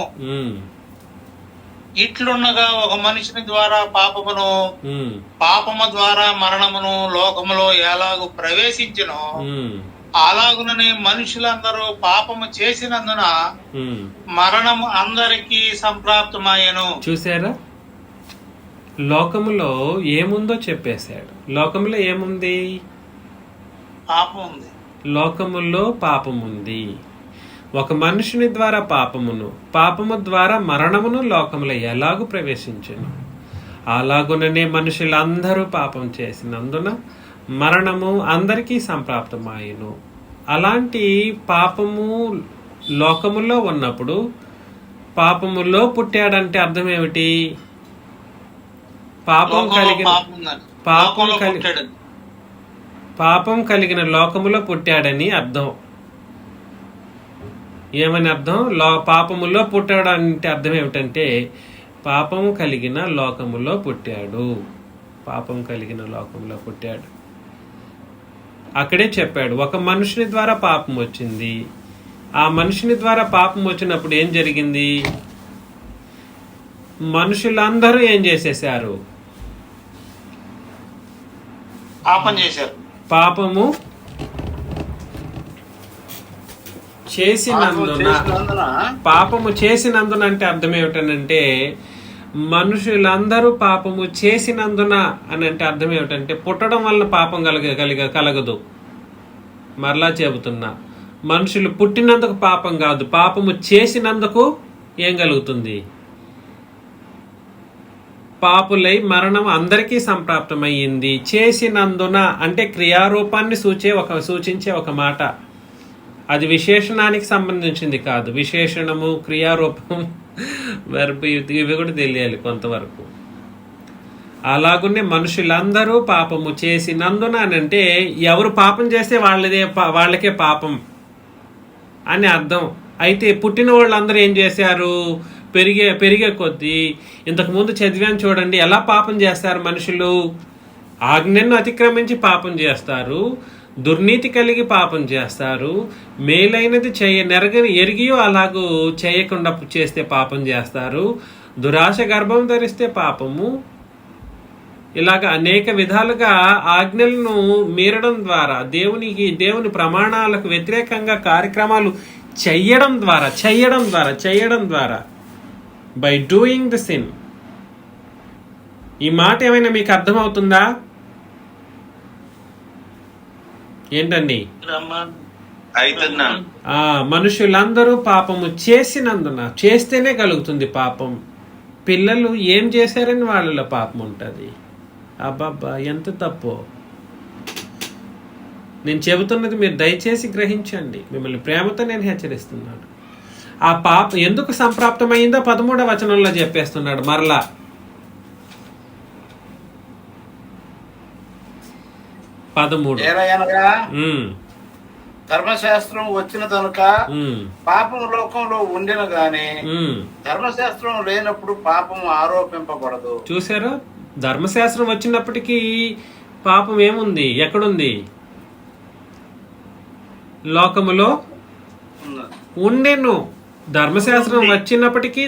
ఇట్లున్నగా ఒక మనిషిని ద్వారా పాపము ద్వారా మరణమును లోకములో ఎలాగూ ప్రవేశించునో, అలాగుననే మనుషులందరూ పాపము చేసినందున మరణము అందరికీ సంప్రాప్తమాయెను. చూసారా? లోకములో ఏముందో చెప్పేశాడు. లోకములో ఏముంది? పాపం ఉంది. లోకములో పాపముంది. ఒక మనుషుని ద్వారా పాపము ద్వారా మరణమును లోకములో ఎలాగూ ప్రవేశించెను, అలాగుననే మనుషులందరూ పాపం చేసినందున మరణము అందరికీ సంప్రాప్తమాయెను. అలాంటి పాపము లోకములో ఉన్నప్పుడు పాపములో పుట్టాడంటే అర్థం ఏమిటి? పాపం కలిగిన లోకములో పుట్టాడని అర్థం. ఏమని అర్థం? పాపములో పుట్టాడంటే అర్థం ఏమిటంటే, పాపము కలిగిన లోకములో పుట్టాడు. పాపం కలిగిన లోకంలో పుట్టాడు. అక్కడే చెప్పాడు, ఒక మనుషుని ద్వారా పాపం వచ్చింది. ఆ మనుషుని ద్వారా పాపం వచ్చినప్పుడు ఏం జరిగింది? మనుషులందరూ ఏం చేసేశారు? పాపము చేసినందున అంటే అర్థం ఏమిటనంటే, మనుషులందరూ పాపము చేసినందున అని అంటే అర్థం ఏమిటంటే, పుట్టడం వలన పాపం కలగదు. మరలా చెబుతున్నా, మనుషులు పుట్టినందుకు పాపం కాదు, పాపము చేసినందుకు ఏం కలుగుతుంది? పాపులై మరణం అందరికీ సంప్రాప్తమయ్యింది. చేసినందున అంటే క్రియారూపాన్ని సూచించే ఒక మాట. అది విశేషణానికి సంబంధించింది కాదు. విశేషణము, క్రియారూపం, వెర్బ్ ఇవి కూడా తెలియాలి కొంతవరకు. అలాగునే మనుషులందరూ పాపము చేసినందున అని అంటే, ఎవరు పాపం చేస్తే వాళ్ళకే పాపం అని అర్థం. అయితే పుట్టిన వాళ్ళందరూ ఏం చేశారు? పెరిగే కొద్దీ, ఇంతకుముందు చదివాను చూడండి, ఎలా పాపం చేస్తారు మనుషులు? ఆజ్ఞను అతిక్రమించి పాపం చేస్తారు. దుర్నీతి కలిగి పాపం చేస్తారు, మేలైనది ఎరిగియో అలాగూ చేయకుండా చేస్తే పాపం చేస్తారు, దురాశ గర్భం ధరిస్తే పాపము. ఇలాగ అనేక విధాలుగా ఆజ్ఞలను మీరడం ద్వారా, దేవుని ప్రమాణాలకు వ్యతిరేకంగా కార్యక్రమాలు చెయ్యడం ద్వారా బై డూయింగ్ ద సిన్. ఈ మాట ఏమైనా మీకు అర్థమవుతుందా? ఏంటండి? మనుషులందరూ పాపము చేసినందున, చేస్తేనే కలుగుతుంది పాపం. పిల్లలు ఏం చేశారని వాళ్ళలో పాపం ఉంటుంది. అబ్బాబ్బా, ఎంత తప్పు! నేను చెబుతున్నది మీరు దయచేసి గ్రహించండి. మిమ్మల్ని ప్రేమతో నేను హెచ్చరిస్తున్నాను. ఆ పాప ఎందుకు సంప్రాప్తమైందో 13వ వచనంలో చెప్పేస్తున్నాడు మరలా. ధర్మశాస్త్రం వచ్చిన కనుక పాపం లోకంలో ఉండిన గాని ధర్మశాస్త్రం లేనప్పుడు పాపం ఆరోపింపబడదు. చూసారా? ధర్మశాస్త్రం వచ్చినప్పటికీ పాపం ఏముంది? ఎక్కడుంది? లోకములో ఉండెను. ధర్మశాస్త్రం వచ్చినప్పటికీ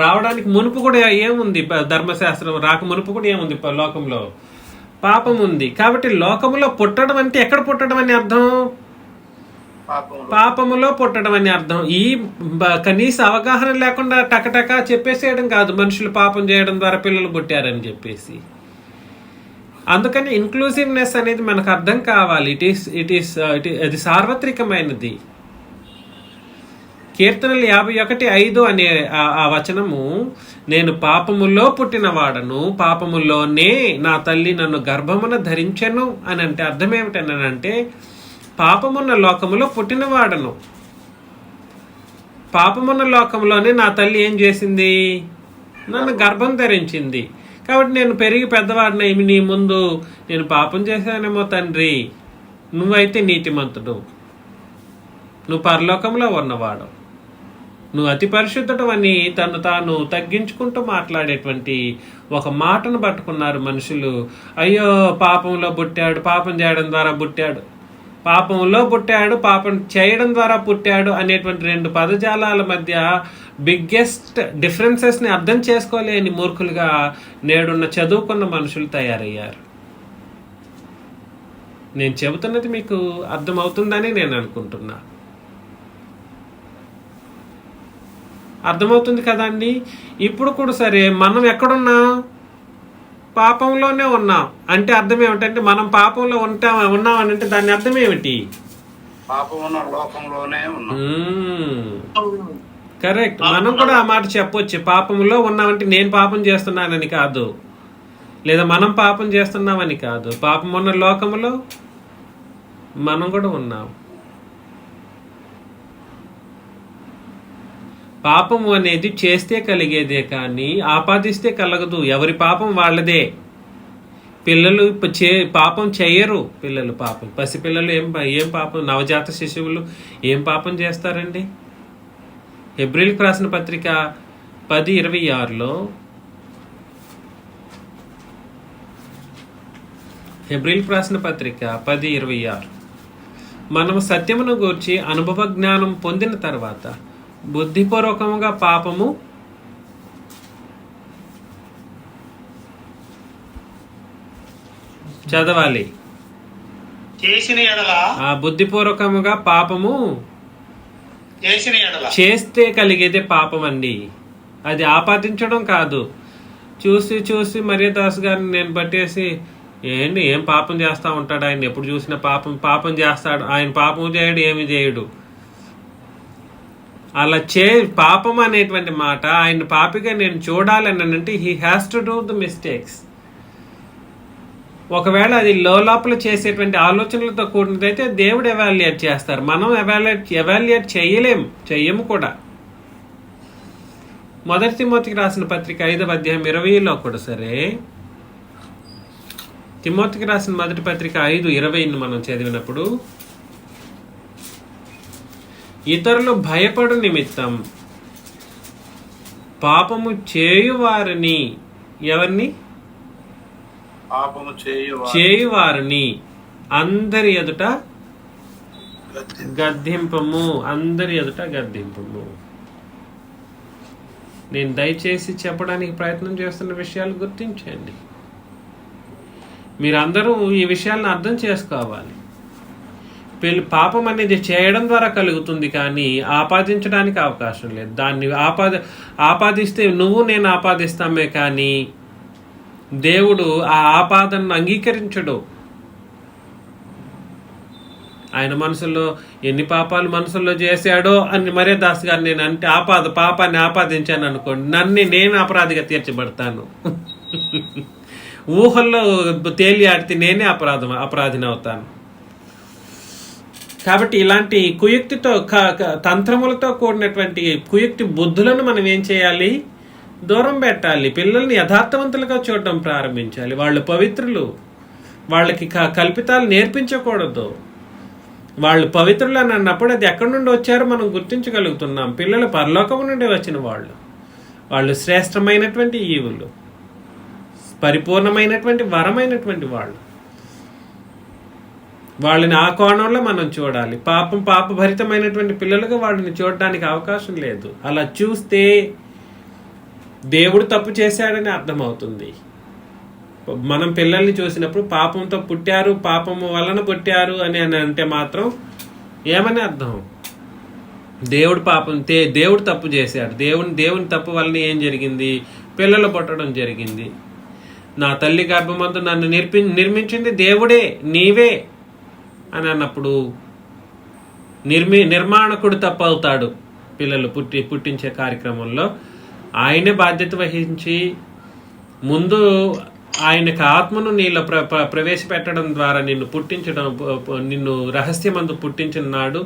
రావడానికి మునుపు కూడా ఏముంది? ధర్మశాస్త్రం రాక మునుపు కూడా ఏముంది? లోకంలో పాపం ఉంది. కాబట్టి లోకములో పుట్టడం అంటే ఎక్కడ పుట్టడం అని అర్థం? పాపములో పుట్టడం అని అర్థం. ఈ కనీస అవగాహన లేకుండా టకటక చెప్పేసేయడం కాదు, మనుషులు పాపం చేయడం ద్వారా పిల్లలు పుట్టారని చెప్పేసి. అందుకని ఇన్క్లూసివ్నెస్ అనేది మనకు అర్థం కావాలి. అది సార్వత్రికమైనది. కీర్తనలు 51:5 అనే ఆ వచనము, నేను పాపములో పుట్టినవాడను, పాపములోనే నా తల్లి నన్ను గర్భమున ధరించెను అని అంటే అర్థం ఏమిటనంటే, పాపమున్న లోకములో పుట్టినవాడను. పాపమున్న లోకంలోనే నా తల్లి ఏం చేసింది? నన్ను గర్భం ధరించింది. కాబట్టి నేను పెరిగి పెద్దవాడిని నీ ముందు నేను పాపం చేశానేమో తండ్రి, నువ్వైతే నీతిమంతుడు, నువ్వు పరలోకంలో ఉన్నవాడు, నువ్వు అతి పరిశుద్ధుడు అని తను తాను తగ్గించుకుంటూ మాట్లాడేటువంటి ఒక మాటను పట్టుకున్నారు మనుషులు. అయ్యో, పాపంలో పుట్టాడు, పాపం చేయడం ద్వారా పుట్టాడు, పాపంలో పుట్టాడు, పాపం చేయడం ద్వారా పుట్టాడు అనేటువంటి రెండు పదజాలాల మధ్య బిగ్గెస్ట్ డిఫరెన్సెస్ని అర్థం చేసుకోలేని మూర్ఖులుగా నేడున్న చదువుకున్న మనుషులు తయారయ్యారు. నేను చెబుతున్నది మీకు అర్థమవుతుందని నేను అనుకుంటున్నా. అర్థమవుతుంది కదండి? ఇప్పుడు కూడా సరే, మనం ఎక్కడున్నాం? పాపంలోనే ఉన్నాం. అంటే అర్థం ఏమిటంటే, మనం పాపంలో ఉన్నాం అని అంటే దాని అర్థం ఏమిటి? కరెక్ట్. మనం కూడా ఆ మాట చెప్పొచ్చు. పాపంలో ఉన్నామంటే నేను పాపం చేస్తున్నానని కాదు, లేదా మనం పాపం చేస్తున్నామని కాదు. పాపం ఉన్న లోకంలో మనం కూడా ఉన్నాం. పాపము అనేది చేస్తే కలిగేదే కానీ ఆపాదిస్తే కలగదు. ఎవరి పాపం వాళ్ళదే. పిల్లలు పాపం చేయరు. పిల్లలు పాపం, పసిపిల్లలు ఏం పాపం, నవజాత శిశువులు ఏం పాపం చేస్తారండి? హెబ్రీలకు రాసిన పత్రిక 10:26లో, హెబ్రీలకు రాసిన పత్రిక 10:26, మనము సత్యమును గూర్చి అనుభవ జ్ఞానం పొందిన తర్వాత బుద్ధిపూర్వకముగా పాపము చదవాలి. చేసిన ఎడల, బుద్ధిపూర్వకముగా పాపము చేసిన ఎడల చేస్తే కలిగేదే పాపం అండి. అది ఆపాదించడం కాదు. చూసి చూసి మరియదాస్ గారిని నేను పట్టేసి, ఏం పాపం చేస్తా ఉంటాడు ఆయన, ఎప్పుడు చూసినా పాపం చేస్తాడు, ఆయన పాపం చేయడు, ఏమి చేయడు. అలా పాపం అనేటువంటి మాట ఆయన పాపిగా నేను చూడాలని అంటే he has to do the mistakes. ఒకవేళ అది లోపల చేసేటువంటి ఆలోచనలతో కూడినదైతే దేవుడు ఎవాల్యుయేట్ చేస్తారు. మనం ఎవాల్యుయేట్ చెయ్యము కూడా. 1 తిమోతికి రాసిన పత్రిక 5:20లో కూడా సరే, తిమోతికి రాసిన 1 పత్రిక 5:20 మనం చదివినప్పుడు, ఇతరులు భయపడు నిమిత్తం పాపము చేయువారిని, ఎవరిని? చేయువారిని అందరి ఎదుట గద్దింపము, అందరి ఎదుట గద్దింపము. నేను దయచేసి చెప్పడానికి ప్రయత్నం చేస్తున్న విషయాలు గుర్తించండి. మీరందరూ ఈ విషయాలను అర్థం చేసుకోవాలి. పాపం అనేది చేయడం ద్వారా కలుగుతుంది, కానీ ఆపాదించడానికి అవకాశం లేదు. దాన్ని ఆపాదిస్తే నువ్వు నేను ఆపాదిస్తామే, కానీ దేవుడు ఆ ఆపాదనను అంగీకరించడు. ఆయన మనసులో ఎన్ని పాపాలు మనసులో చేశాడో అని మరే దాస్ గారు నేను అంటే పాపాన్ని ఆపాదించాను అనుకోండి, నేను అపరాధిగా తీర్చబడతాను. ఊహల్లో తేలి ఆడితే నేనే అపరాధిని అవుతాను. కాబట్టి ఇలాంటి కుయుక్తితో తంత్రములతో కూడినటువంటి కుయుక్తి బుద్ధులను మనం ఏం చేయాలి? దూరం పెట్టాలి. పిల్లల్ని యథార్థవంతులుగా చూడడం ప్రారంభించాలి. వాళ్ళు పవిత్రులు, వాళ్ళకి కల్పితాలు నేర్పించకూడదు. వాళ్ళు పవిత్రులు అని అన్నప్పుడు అది ఎక్కడి నుండి వచ్చారో మనం గుర్తించగలుగుతున్నాం. పిల్లలు పరలోకం నుండి వచ్చిన వాళ్ళు శ్రేష్టమైనటువంటి ఈవులు, పరిపూర్ణమైనటువంటి వరమైనటువంటి వాళ్ళని ఆ కోణంలో మనం చూడాలి. పాపభరితమైనటువంటి పిల్లలుగా వాళ్ళని చూడడానికి అవకాశం లేదు. అలా చూస్తే దేవుడు తప్పు చేశాడని అర్థమవుతుంది. మనం పిల్లల్ని చూసినప్పుడు పాపంతో పుట్టారు, పాపము వలన పుట్టారు అని అంటే మాత్రం ఏమని అర్థం? దేవుడు తప్పు చేశాడు. దేవుని తప్పు వలన ఏం జరిగింది? పిల్లలు పుట్టడం జరిగింది. నా తల్లి గర్భమందు నన్ను నిర్మించింది దేవుడే, నీవే అని అన్నప్పుడు నిర్మాణకుడు తప్పు అవుతాడు. పిల్లలు పుట్టించే కార్యక్రమంలో ఆయనే బాధ్యత వహించి ముందు ఆయనకు ఆత్మను నీలో ప్రవేశపెట్టడం ద్వారా నిన్ను రహస్యమందు పుట్టించిన నాడు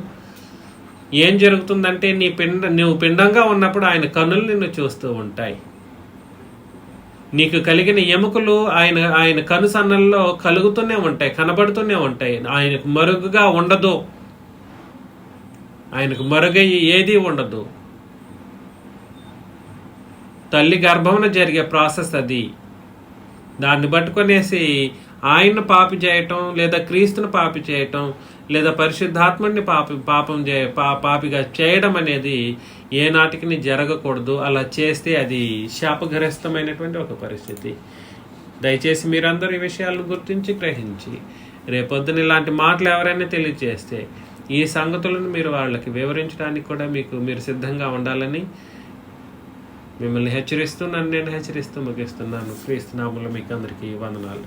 ఏం జరుగుతుందంటే నువ్వు పిండంగా ఉన్నప్పుడు ఆయన కన్నులు నిన్ను చూస్తూ ఉంటాయి. నీకు కలిగిన ఎముకలు ఆయన కనుసన్నల్లో కలుగుతూనే ఉంటాయి, కనబడుతూనే ఉంటాయి. ఆయనకు మరుగుగా ఉండదు, ఆయనకు మరుగయ్యి ఏదీ ఉండదు. తల్లి గర్భమున జరిగే ప్రాసెస్ అది. దాన్ని పట్టుకొనేసి ఆయన్ను పాపి చేయటం, లేదా క్రీస్తును పాపి చేయటం, లేదా పరిశుద్ధాత్మని పాపిగా చేయడం అనేది ఏనాటికి జరగకూడదు. అలా చేస్తే అది శాపగ్రస్తమైనటువంటి ఒక పరిస్థితి. దయచేసి మీరందరూ ఈ విషయాలను గుర్తించి గ్రహించి రేపొద్దున ఇలాంటి మాటలు ఎవరైనా తెలియజేస్తే ఈ సంగతులను మీరు వాళ్ళకి వివరించడానికి కూడా మీరు సిద్ధంగా ఉండాలని మిమ్మల్ని హెచ్చరిస్తూ నేను హెచ్చరిస్తూ ముగిస్తున్నాను. క్రీస్తు నామములో మీకు అందరికీ వందనాలు.